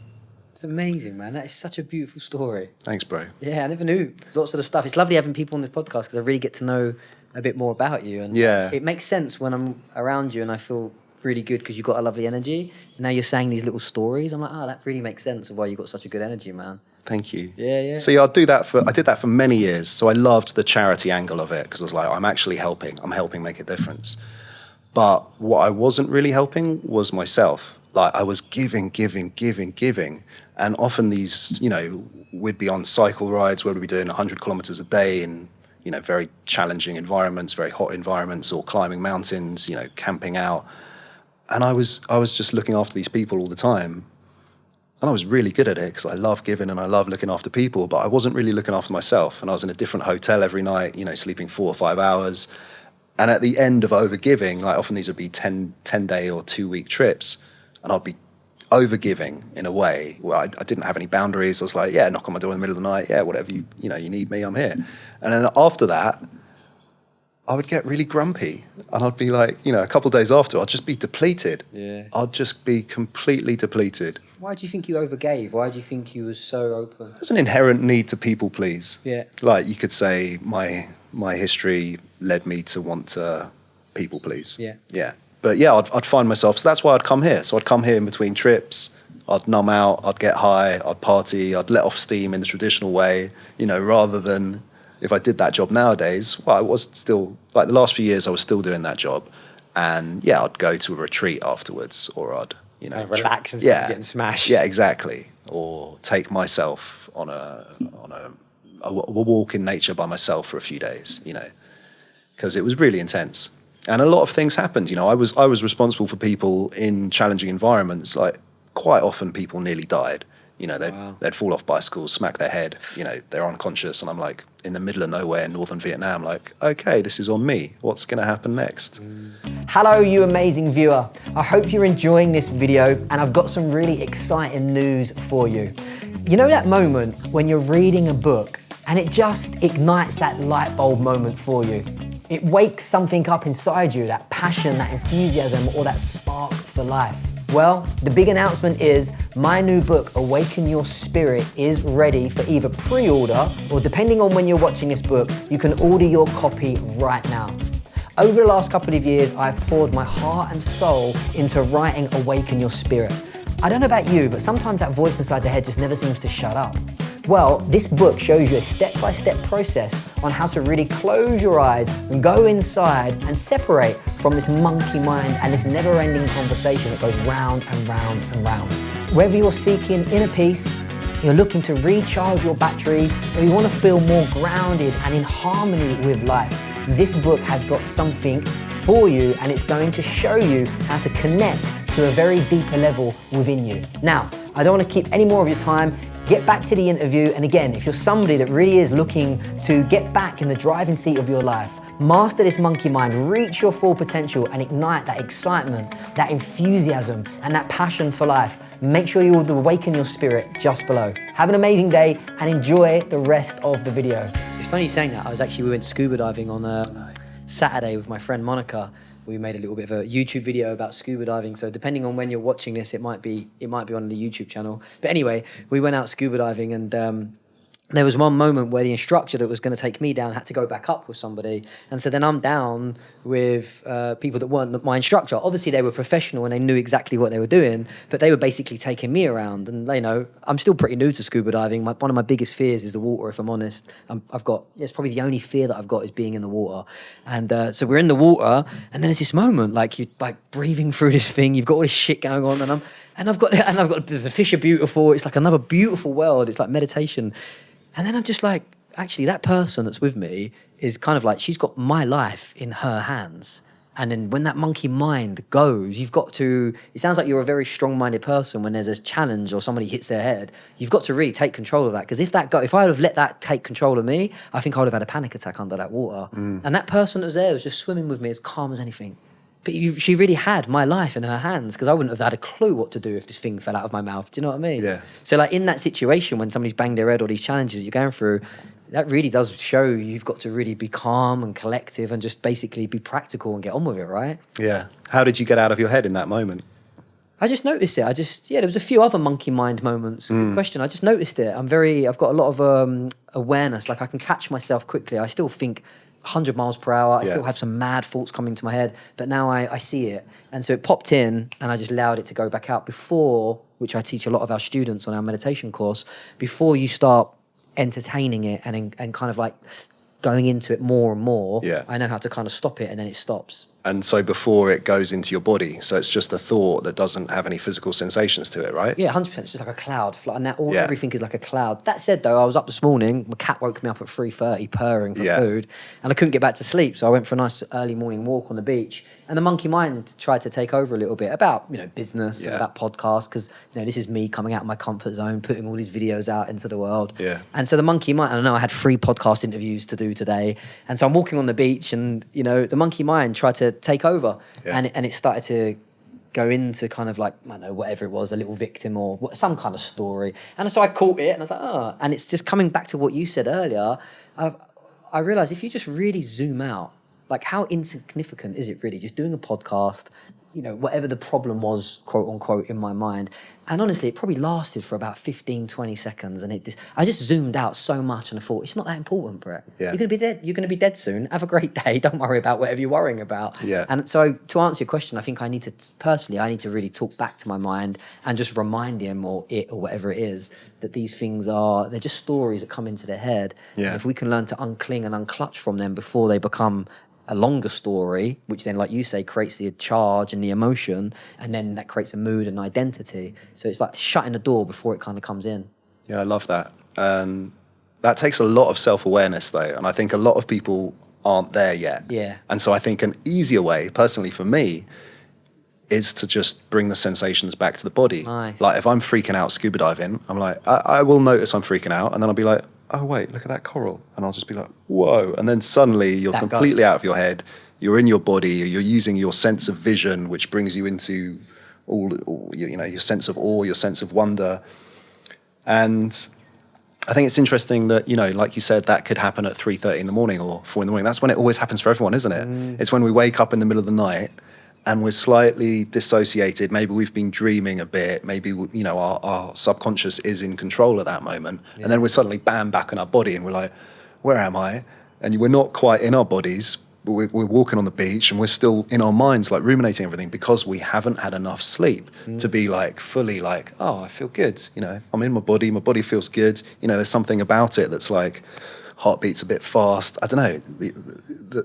It's amazing, man. That is such a beautiful story. Thanks, bro. Yeah, I never knew lots of the stuff. It's lovely having people on this podcast because I really get to know a bit more about you. And Yeah. it makes sense when I'm around you and I feel really good because you've got a lovely energy. And now you're saying these little stories. I'm like, oh, that really makes sense of why you've got such a good energy, man. Thank you. Yeah. So yeah, I did that for many years. So I loved the charity angle of it because I was like, I'm actually helping. I'm helping make a difference. But what I wasn't really helping was myself. Like, I was giving. And often these, you know, we'd be on cycle rides where we'd be doing 100 kilometers a day in, you know, very challenging environments, very hot environments, or climbing mountains, you know, camping out. And I was just looking after these people all the time. And I was really good at it because I love giving and I love looking after people, but I wasn't really looking after myself. And I was in a different hotel every night, you know, sleeping 4 or 5 hours. And at the end of overgiving, like often these would be 10-day or 2-week trips, and I'd be overgiving in a way where I didn't have any boundaries. I was like, yeah, knock on my door in the middle of the night. Yeah, whatever you need me, I'm here. And then after that, I would get really grumpy, and I'd be like, you know, a couple of days after, I'd just be depleted. Yeah. I'd just be completely depleted. Why do you think you overgave? Why do you think you was so open? There's an inherent need to people please. Yeah. Like, you could say my history led me to want to people please. Yeah. Yeah. But yeah, I'd find myself, so that's why I'd come here. So I'd come here in between trips, I'd numb out, I'd get high, I'd party, I'd let off steam in the traditional way, you know, rather than if I did that job nowadays. Well, I was still, like the last few years, I was still doing that job. And yeah, I'd go to a retreat afterwards, or I'd, you know, relax instead of getting smashed. Yeah, exactly. Or take myself on a walk in nature by myself for a few days, you know, because it was really intense. And a lot of things happened. You know, I was responsible for people in challenging environments. Like, quite often people nearly died. You know, they'd fall off bicycles, smack their head, you know, they're unconscious. And I'm like, in the middle of nowhere in northern Vietnam, like, okay, this is on me. What's going to happen next? Hello, you amazing viewer. I hope you're enjoying this video, and I've got some really exciting news for you. You know that moment when you're reading a book and it just ignites that light bulb moment for you? It wakes something up inside you, that passion, that enthusiasm, or that spark for life. Well, the big announcement is my new book, Awaken Your Spirit, is ready for either pre-order, or depending on when you're watching this book, you can order your copy right now. Over the last couple of years, I've poured my heart and soul into writing Awaken Your Spirit. I don't know about you, but sometimes that voice inside the head just never seems to shut up. Well, this book shows you a step-by-step process on how to really close your eyes and go inside and separate from this monkey mind and this never-ending conversation that goes round and round and round. Whether you're seeking inner peace, you're looking to recharge your batteries, or you want to feel more grounded and in harmony with life, this book has got something for you, and it's going to show you how to connect to a very deeper level within you. Now, I don't want to keep any more of your time. Get back to the interview, and again, if you're somebody that really is looking to get back in the driving seat of your life, master this monkey mind, reach your full potential, and ignite that excitement, that enthusiasm, and that passion for life, make sure you awaken your spirit just below. Have an amazing day and enjoy the rest of the video. It's funny you saying that. We went scuba diving on a Saturday with my friend Monica, we made a little bit of a YouTube video about scuba diving. So depending on when you're watching this, it might be on the YouTube channel. But anyway, we went out scuba diving, and there was one moment where the instructor that was going to take me down had to go back up with somebody. And so then I'm down with people that weren't my instructor. Obviously, they were professional and they knew exactly what they were doing, but they were basically taking me around. And, you know, I'm still pretty new to scuba diving. One of my biggest fears is the water, if I'm honest. It's probably the only fear that I've got is being in the water. And so we're in the water, and then there's this moment, like, you're like breathing through this thing. You've got all this shit going on, and I've got the fish are beautiful. It's like another beautiful world. It's like meditation. And then I'm just like, actually, that person that's with me is kind of like, she's got my life in her hands. And then when that monkey mind goes, you've got to, it sounds like you're a very strong-minded person. When there's a challenge or somebody hits their head, you've got to really take control of that. Because if I would have let that take control of me, I think I would have had a panic attack under that water. And that person that was there was just swimming with me as calm as anything. But she really had my life in her hands, because I wouldn't have had a clue what to do if this thing fell out of my mouth. Do you know what I mean? Yeah. So like in that situation, when somebody's banged their head or these challenges that you're going through, that really does show you've got to really be calm and collective and just basically be practical and get on with it, right? Yeah. How did you get out of your head in that moment? I just noticed it. There was a few other monkey mind moments. Good question. I just noticed it. I've got a lot of awareness. Like I can catch myself quickly. I still think 100 miles per hour. I still have some mad thoughts coming to my head, but now I see it. And so it popped in, and I just allowed it to go back out before, which I teach a lot of our students on our meditation course, before you start entertaining it and kind of like going into it more and more. Yeah. I know how to kind of stop it, and then it stops. And so before it goes into your body, so it's just a thought that doesn't have any physical sensations to it, right? Yeah, 100%. It's just like a cloud. And everything is like a cloud. That said, though, I was up this morning. My cat woke me up at 3:30 purring for food, and I couldn't get back to sleep. So I went for a nice early morning walk on the beach. And the monkey mind tried to take over a little bit about, business, and about podcasts, because, this is me coming out of my comfort zone, putting all these videos out into the world. Yeah. And so the monkey mind, I know I had 3 podcast interviews to do today. And so I'm walking on the beach, and, the monkey mind tried to take over. Yeah. And it started to go into kind of like, I don't know, whatever it was, the little victim or some kind of story. And so I caught it, and I was like, oh. And it's just coming back to what you said earlier. I realised if you just really zoom out, like how insignificant is it really? Just doing a podcast, whatever the problem was, quote unquote, in my mind. And honestly, it probably lasted for about 15, 20 seconds. And I just zoomed out so much, and I thought, it's not that important, Brett. Yeah. You're going to be dead. You're going to be dead soon. Have a great day. Don't worry about whatever you're worrying about. Yeah. And so to answer your question, I think I need to really talk back to my mind and just remind him or it or whatever it is that these things they're just stories that come into their head. Yeah. And if we can learn to uncling and unclutch from them before they become a longer story, which then, like you say, creates the charge and the emotion, and then that creates a mood and identity. So it's like shutting the door before it kind of comes in. Yeah, I love that. That takes a lot of self-awareness, though, and I think a lot of people aren't there yet. Yeah. And so I think an easier way, personally for me, is to just bring the sensations back to the body. Nice. Like if I'm freaking out scuba diving, I'm like, I will notice I'm freaking out, and then I'll be like, oh wait, look at that coral, and I'll just be like, whoa, and then suddenly you're completely out of your head. You're in your body. You're using your sense of vision, which brings you into all your sense of awe, your sense of wonder. And I think it's interesting that, like you said, that could happen at 3:30 in the morning or 4 in the morning. That's when it always happens for everyone, isn't it? It's when we wake up in the middle of the night and we're slightly dissociated. Maybe we've been dreaming a bit. Maybe, our subconscious is in control at that moment. Yeah. And then we're suddenly, bam, back in our body, and we're like, where am I? And we're not quite in our bodies, but we're walking on the beach, and we're still in our minds, like ruminating everything, because we haven't had enough sleep to be like fully like, oh, I feel good. I'm in my body feels good. There's something about it that's like, heartbeat's a bit fast. I don't know.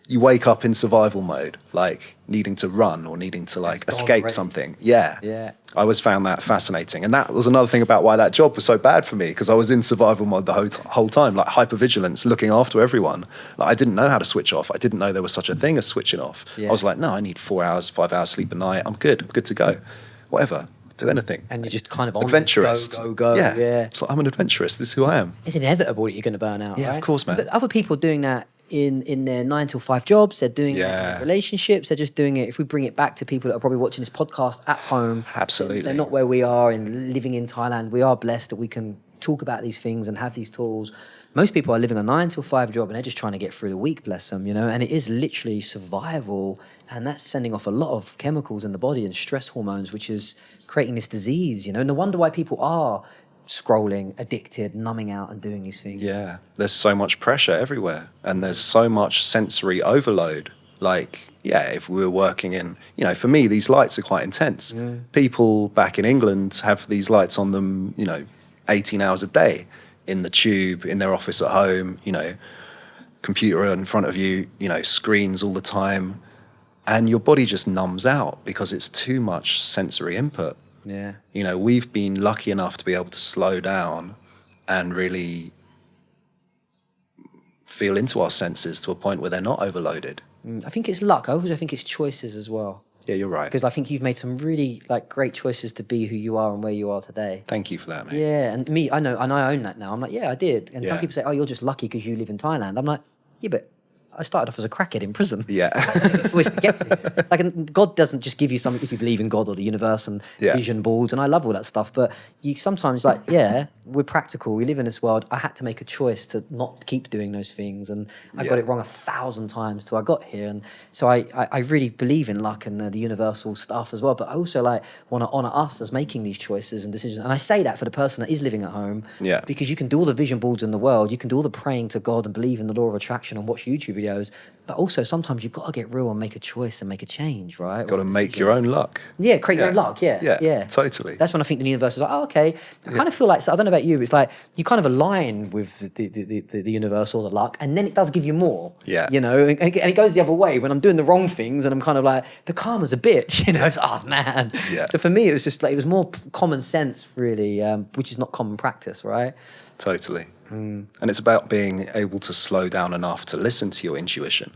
You wake up in survival mode, like needing to run or needing to like escape something. Yeah. I always found that fascinating. And that was another thing about why that job was so bad for me, because I was in survival mode the whole time, like hypervigilance, looking after everyone. Like I didn't know how to switch off. I didn't know there was such a thing as switching off. Yeah. I was like, no, I need 4 hours, 5 hours sleep a night. I'm good to go. Whatever. Do anything. And you're just kind of on adventurist. Go. Yeah. It's like, I'm an adventurist. This is who I am. It's inevitable that you're going to burn out, Yeah, right? of course, man. But other people doing that in their 9 to 5 jobs, they're doing it in their relationships, they're just doing it. If we bring it back to people that are probably watching this podcast at home, absolutely, they're not where we are and living in Thailand. We are blessed that we can talk about these things and have these tools. most people are living a 9 to 5 job and they're just trying to get through the week, bless them, and it is literally survival, and that's sending off a lot of chemicals in the body and stress hormones, which is creating this disease, and no wonder why people are scrolling, addicted, numbing out and doing these things. Yeah, there's so much pressure everywhere, and there's so much sensory overload. Like, yeah, if we were working in, for me, these lights are quite intense. People back in England have these lights on them, 18 hours a day, in the tube, in their office at home, computer in front of you, screens all the time. And your body just numbs out because it's too much sensory input. Yeah. We've been lucky enough to be able to slow down and really feel into our senses to a point where they're not overloaded. I think it's luck. I also think it's choices as well. Yeah, you're right. Because I think you've made some really great choices to be who you are and where you are today. Thank you for that, mate. Yeah, and me, I know, and I own that now. I'm like, yeah, I did. And some Yeah. people say, oh, you're just lucky because you live in Thailand. I'm like, yeah, but I started off as a crackhead in prison. Yeah. Always forget it. And God doesn't just give you something if you believe in God or the universe and Yeah. vision boards, and I love all that stuff. But you sometimes we're practical. We live in this world. I had to make a choice to not keep doing those things, and I got it wrong 1,000 times till I got here. And so I really believe in luck and the universal stuff as well. But I also want to honor us as making these choices and decisions. And I say that for the person that is living at home, because you can do all the vision boards in the world, you can do all the praying to God and believe in the law of attraction and watch YouTube videos. But also sometimes you've got to get real and make a choice and make a change, right? Got to make your own luck. Yeah, create your own luck. Yeah, Totally. That's when I think the universe is like, oh, okay. I kind of feel like, so I don't know about you, it's like you kind of align with the universe or the luck, and then it does give you more. Yeah. And it goes the other way when I'm doing the wrong things, and I'm kind of like, the karma's a bitch. It's oh man. Yeah. So for me, it was just it was more common sense, really, which is not common practice, right? Totally. And it's about being able to slow down enough to listen to your intuition,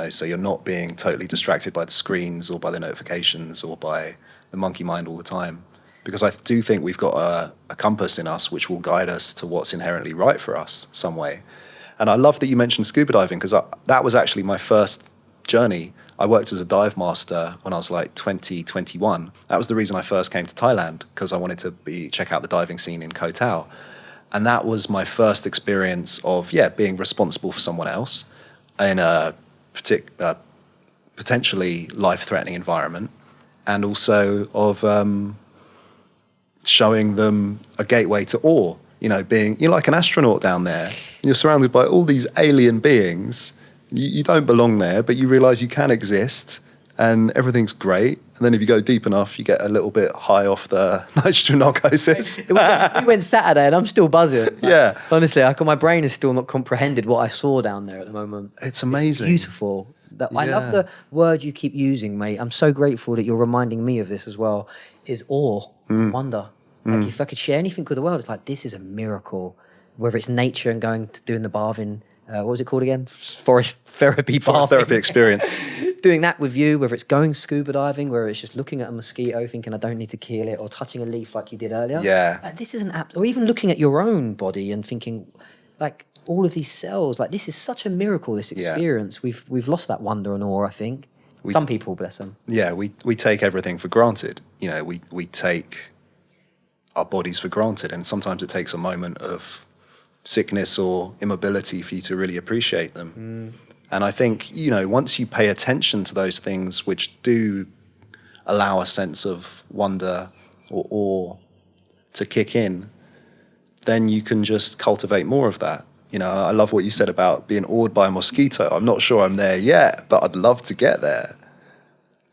so you're not being totally distracted by the screens or by the notifications or by the monkey mind all the time. Because I do think we've got a compass in us which will guide us to what's inherently right for us some way. And I love that you mentioned scuba diving, because that was actually my first journey. I worked as a dive master when I was 20, 21. That was the reason I first came to Thailand, because I wanted to check out the diving scene in Koh Tao. And that was my first experience of, being responsible for someone else in a potentially life-threatening environment, and also of showing them a gateway to awe. You're like an astronaut down there, and you're surrounded by all these alien beings. You don't belong there, but you realise you can exist, and everything's great. And then if you go deep enough, you get a little bit high off the nitrogen narcosis. We went Saturday and I'm still buzzing. Yeah. Honestly, my brain has still not comprehended what I saw down there at the moment. It's amazing. It's beautiful. I love the word you keep using, mate. I'm so grateful that you're reminding me of this as well, is awe, wonder. Like if I could share anything with the world, it's like, this is a miracle. Whether it's nature and going to doing the bathing, what was it called again? Forest therapy bathing. Forest therapy experience. Doing that with you, whether it's going scuba diving, whether it's just looking at a mosquito thinking I don't need to kill it, or touching a leaf like you did earlier. Yeah. This is or even looking at your own body and thinking, all of these cells, this is such a miracle, this experience. Yeah. We've lost that wonder and awe, I think. Some people, bless them. Yeah, we take everything for granted. We take our bodies for granted, and sometimes it takes a moment of sickness or immobility for you to really appreciate them. And I think, once you pay attention to those things which do allow a sense of wonder or awe to kick in, then you can just cultivate more of that. I love what you said about being awed by a mosquito. I'm not sure I'm there yet, but I'd love to get there.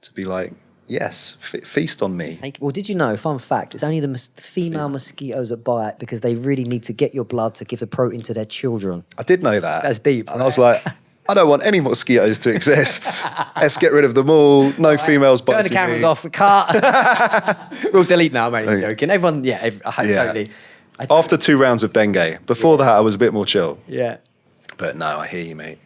To be like, yes, feast on me. Well, did you know, fun fact, it's only the female mosquitoes that bite because they really need to get your blood to give the protein to their children. I did know that. That's deep. And I was like, I don't want any mosquitoes to exist. Let's get rid of them all. No females biting me. Turn the cameras off. Cut. We'll delete now, mate. I'm joking. Everyone, totally. After 2 rounds of dengue. Before that, I was a bit more chill. Yeah. But no, I hear you, mate.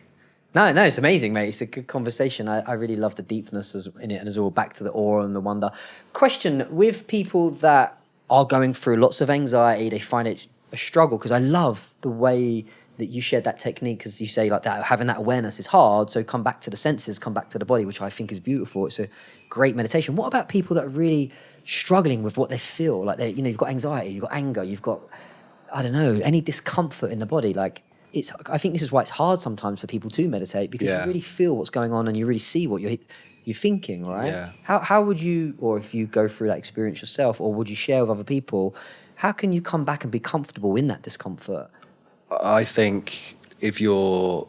No, it's amazing, mate. It's a good conversation. I really love the deepness in it, and it's all back to the awe and the wonder. Question, with people that are going through lots of anxiety, they find it a struggle, because I love the way that you shared that technique, because you say that having that awareness is hard, so come back to the senses, come back to the body, which I think is beautiful. It's a great meditation. What about people that are really struggling with what they feel? You've got anxiety, you've got anger, you've got I don't know, any discomfort in the body. Like I think this is why it's hard sometimes for people to meditate, because you really feel what's going on and you really see what you're thinking, right? Yeah. How would you, or if you go through that experience yourself, or would you share with other people, how can you come back and be comfortable in that discomfort? I think if you're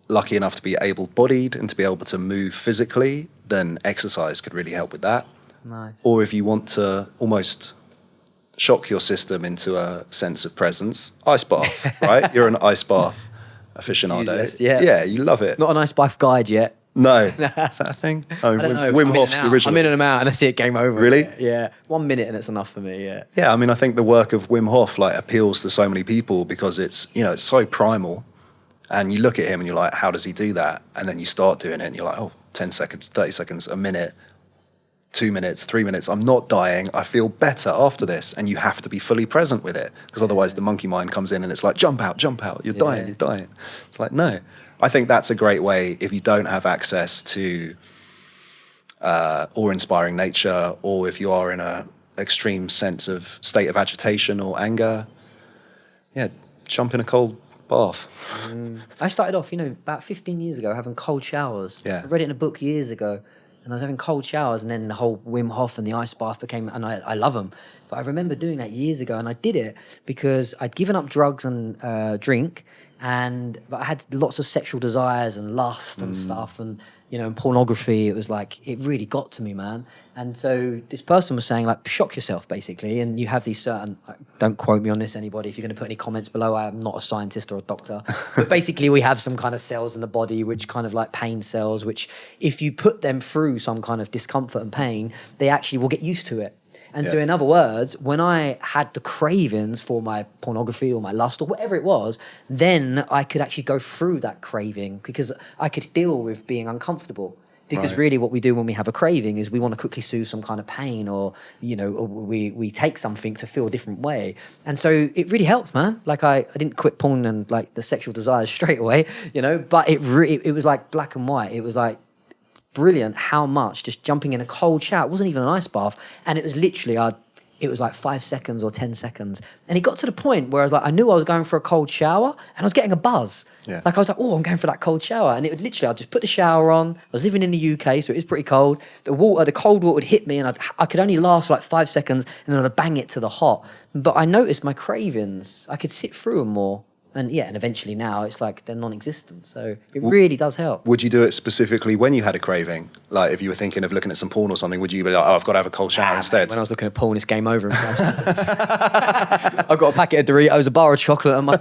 lucky enough to be able-bodied and to be able to move physically, then exercise could really help with that. Nice. Or if you want to almost shock your system into a sense of presence, ice bath, right? You're an ice bath aficionado. Yeah, you love it. Not an ice bath guide yet. No. Is that a thing? I don't know. Wim Hof's the original. I'm in and I'm out and I see it game over. Really? Yeah. 1 minute and it's enough for me, yeah. Yeah, I mean, I think the work of Wim Hof like appeals to so many people because it's, you know, it's so primal. And you look at him and you're like, how does he do that? And then you start doing it and you're like, oh, 10 seconds, 30 seconds, a minute, 2 minutes, 3 minutes. I'm not dying. I feel better after this. And you have to be fully present with it, because otherwise the monkey mind comes in and it's like, jump out. You're dying, you're dying. It's like, no. I think that's a great way if you don't have access to awe-inspiring nature, or if you are in a extreme sense of state of agitation or anger, yeah, jump in a cold bath. I started off, about 15 years ago, having cold showers. Yeah. I read it in a book years ago, and I was having cold showers, and then the whole Wim Hof and the ice bath became, and I love them. But I remember doing that years ago, and I did it because I'd given up drugs and drink, but I had lots of sexual desires and lust and stuff, and and pornography. It was like, it really got to me, man. And so this person was saying, like, shock yourself, basically, and you have these certain, don't quote me on this, anybody, if you're going to put any comments below, I am not a scientist or a doctor, but basically we have some kind of cells in the body which kind of like pain cells, which if you put them through some kind of discomfort and pain, they actually will get used to it. And so in other words, when I had the cravings for my pornography or my lust or whatever it was, then I could actually go through that craving because I could deal with being uncomfortable. Because really what we do when we have a craving is we want to quickly soothe some kind of pain, or, or we take something to feel a different way. And so it really helps, man. Like I didn't quit porn and like the sexual desires straight away, but it was like black and white. It was like brilliant how much just jumping in a cold shower. It wasn't even an ice bath, and it was literally it was like 5 seconds or 10 seconds, and it got to the point where I was like, I knew I was going for a cold shower and I was getting a buzz. Like I was like, oh, I'm going for that cold shower, and it would literally, I'd just put the shower on. I was living in the UK, so it was pretty cold. The cold water would hit me, and I could only last for like 5 seconds, and then I'd bang it to the hot. But I noticed my cravings, I could sit through them more. And eventually now it's like they're non-existent. So it really does help. Would you do it specifically when you had a craving? Like if you were thinking of looking at some porn or something, would you be like, oh, I've got to have a cold shower instead? When I was looking at porn, it's game over. I've got a packet of Doritos, a bar of chocolate, and my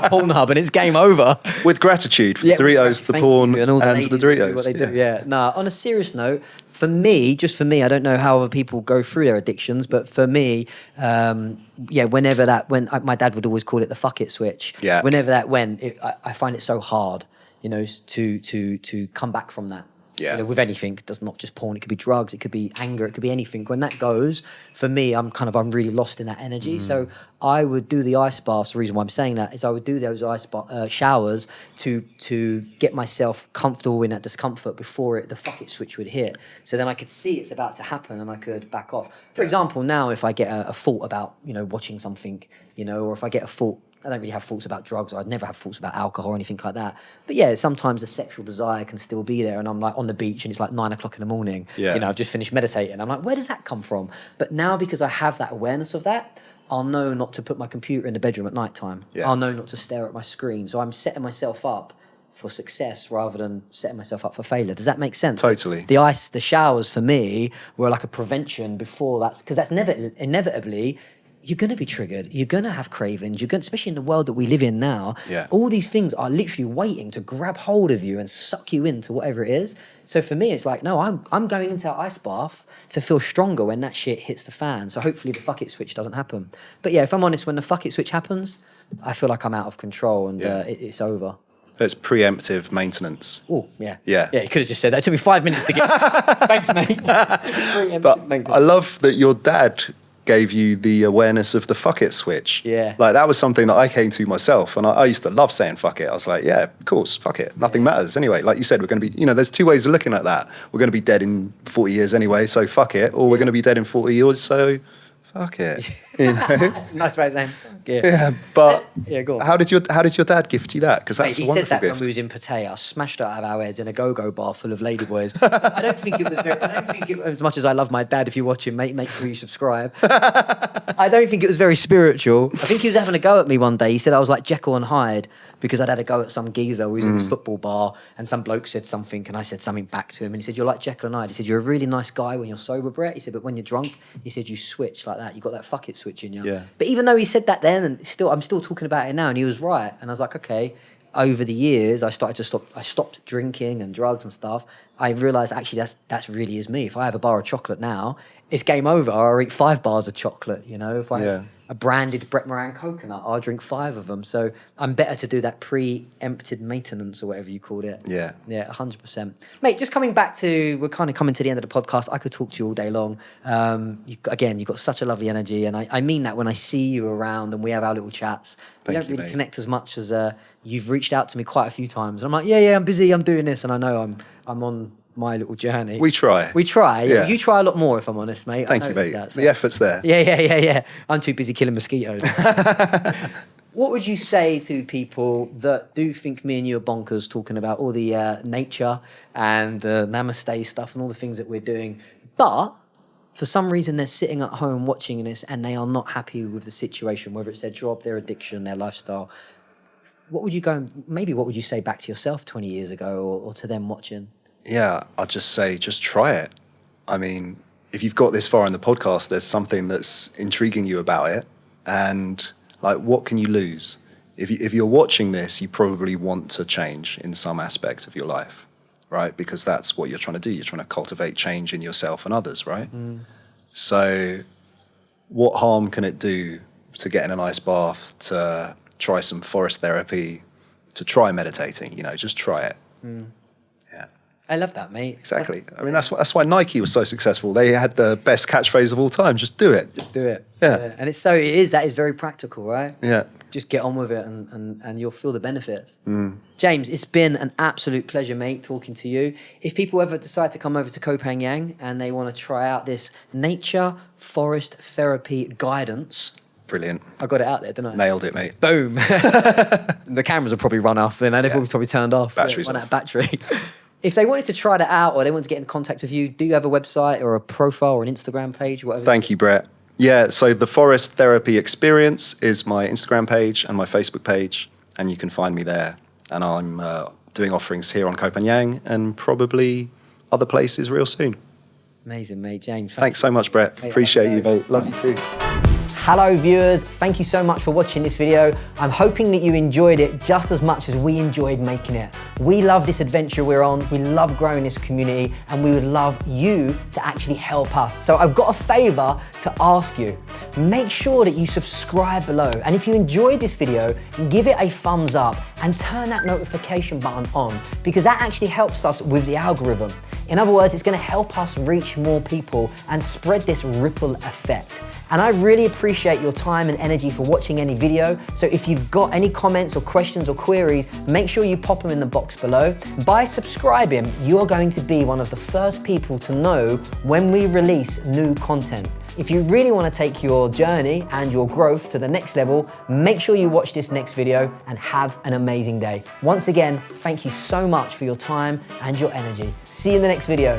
porn hub, and it's game over. With gratitude for the Doritos, the porn, and the Doritos. What they do. No, on a serious note, for me, I don't know how other people go through their addictions, but for me, when my dad would always call it the fuck it switch. Yeah. Whenever that went, I find it so hard, to come back from that. Yeah. With anything, it does not just porn. It could be drugs. It could be anger. It could be anything. When that goes, for me, I'm really lost in that energy. So I would do the ice baths. The reason why I'm saying that is I would do those showers to get myself comfortable in that discomfort before the fuck it switch would hit. So then I could see it's about to happen and I could back off. For example, now if I get a thought about watching something, or if I get a thought. I don't really have thoughts about drugs, or I'd never have thoughts about alcohol or anything like that. But sometimes the sexual desire can still be there, and I'm like on the beach and it's like 9 o'clock in the morning. I've just finished meditating. I'm like, where does that come from? But now, because I have that awareness of that, I'll know not to put my computer in the bedroom at night time. I'll know not to stare at my screen. So I'm setting myself up for success rather than setting myself up for failure. Does that make sense? Totally. The showers for me were like a prevention before that, because that's never inevitably. You're going to be triggered. You're going to have cravings. Especially in the world that we live in now. All these things are literally waiting to grab hold of you and suck you into whatever it is. So for me, it's like, no, I'm going into that ice bath to feel stronger when that shit hits the fan. So hopefully the fuck it switch doesn't happen. But if I'm honest, when the fuck it switch happens, I feel like I'm out of control and it's over. It's preemptive maintenance. Oh, yeah. Yeah. Yeah, you could have just said that. It took me 5 minutes to get Thanks, mate. But I love that your dad gave you the awareness of the fuck it switch. Yeah. Like that was something that I came to myself, and I used to love saying fuck it. I was like, yeah, of course, fuck it. Nothing matters anyway. Like you said, we're going to be, there's two ways of looking at that. We're going to be dead in 40 years anyway, so fuck it. Or we're going to be dead in 40 years, so fuck it. You know? That's a nice way of saying, yeah. Yeah, but Yeah, go on. how did your dad gift you that? Because Mate, that's a he wonderful said that gift. when we was in Pattaya. I smashed it out of our heads in a go-go bar full of ladyboys. I don't think it was as much as I love my dad. If you're watching, mate, make sure you subscribe. I don't think it was very spiritual. I think he was having a go at me one day. He said I was like Jekyll and Hyde because I'd had a go at some geezer who was in this football bar, and some bloke said something and I said something back to him, and he said, you're like Jekyll and Hyde. He said, you're a really nice guy when you're sober, Brett. He said, but when you're drunk, he said, you switch like that. You got that fuck it switch in you. Yeah. But even though he said that then, and I'm still talking about it now, and he was right. And I was like, okay. Over the years, I stopped drinking and drugs and stuff. I realised actually that's really is me. If I have a bar of chocolate now, it's game over. I'll eat 5 bars of chocolate, you know. If I have a branded Brett Moran coconut, I'll drink 5 of them. So I'm better to do that pre-empted maintenance or whatever you called it. Yeah. Yeah, 100%. Mate, just coming back to, we're kind of coming to the end of the podcast. I could talk to you all day long. You've got such a lovely energy. And I mean that when I see you around and we have our little chats. We don't really connect as much as you've reached out to me quite a few times. I'm like, yeah, I'm busy, I'm doing this. And I know I'm on my little journey. We try. Yeah. You try a lot more, if I'm honest, mate. Thank you, mate. The effort's there. Yeah. I'm too busy killing mosquitoes. What would you say to people that do think me and you are bonkers talking about all the nature and the namaste stuff and all the things that we're doing, but for some reason they're sitting at home watching this and they are not happy with the situation, whether it's their job, their addiction, their lifestyle? What would you say back to yourself 20 years ago or to them watching? Yeah, I'd just say, just try it. I mean, if you've got this far in the podcast, there's something that's intriguing you about it. And like, what can you lose? If you're watching this, you probably want to change in some aspect of your life, right? Because that's what you're trying to do. You're trying to cultivate change in yourself and others, right? So what harm can it do to get in a nice bath, to try some forest therapy, to try meditating? You know, just try it. Yeah. I love that, mate. Exactly. I mean, that's why Nike was so successful. They had the best catchphrase of all time: "Just do it." Just do it. Yeah. And that is very practical, right? Yeah. Just get on with it and you'll feel the benefits. James, it's been an absolute pleasure, mate, talking to you. If people ever decide to come over to Koh Phangan and they want to try out this nature forest therapy guidance. Brilliant. I got it out there, didn't I? Nailed it, mate. Boom. The cameras will probably run off then. They've probably turned off. Batteries run off. out of battery. If they wanted to try that out or they wanted to get in contact with you, do you have a website or a profile or an Instagram page? Whatever? Thank you, Brett. Yeah, so the Forest Therapy Experience is my Instagram page and my Facebook page, and you can find me there. And I'm doing offerings here on Koh Phangan and probably other places real soon. Amazing, mate. James. Thanks so much, Brett. Appreciate you, mate. Love you too. Hello viewers, thank you so much for watching this video. I'm hoping that you enjoyed it just as much as we enjoyed making it. We love this adventure we're on, we love growing this community, and we would love you to actually help us. So I've got a favor to ask you. Make sure that you subscribe below, and if you enjoyed this video, give it a thumbs up and turn that notification button on, because that actually helps us with the algorithm. In other words, it's gonna help us reach more people and spread this ripple effect. And I really appreciate your time and energy for watching any video. So if you've got any comments or questions or queries, make sure you pop them in the box below. By subscribing, you're going to be one of the first people to know when we release new content. If you really want to take your journey and your growth to the next level, make sure you watch this next video and have an amazing day. Once again, thank you so much for your time and your energy. See you in the next video.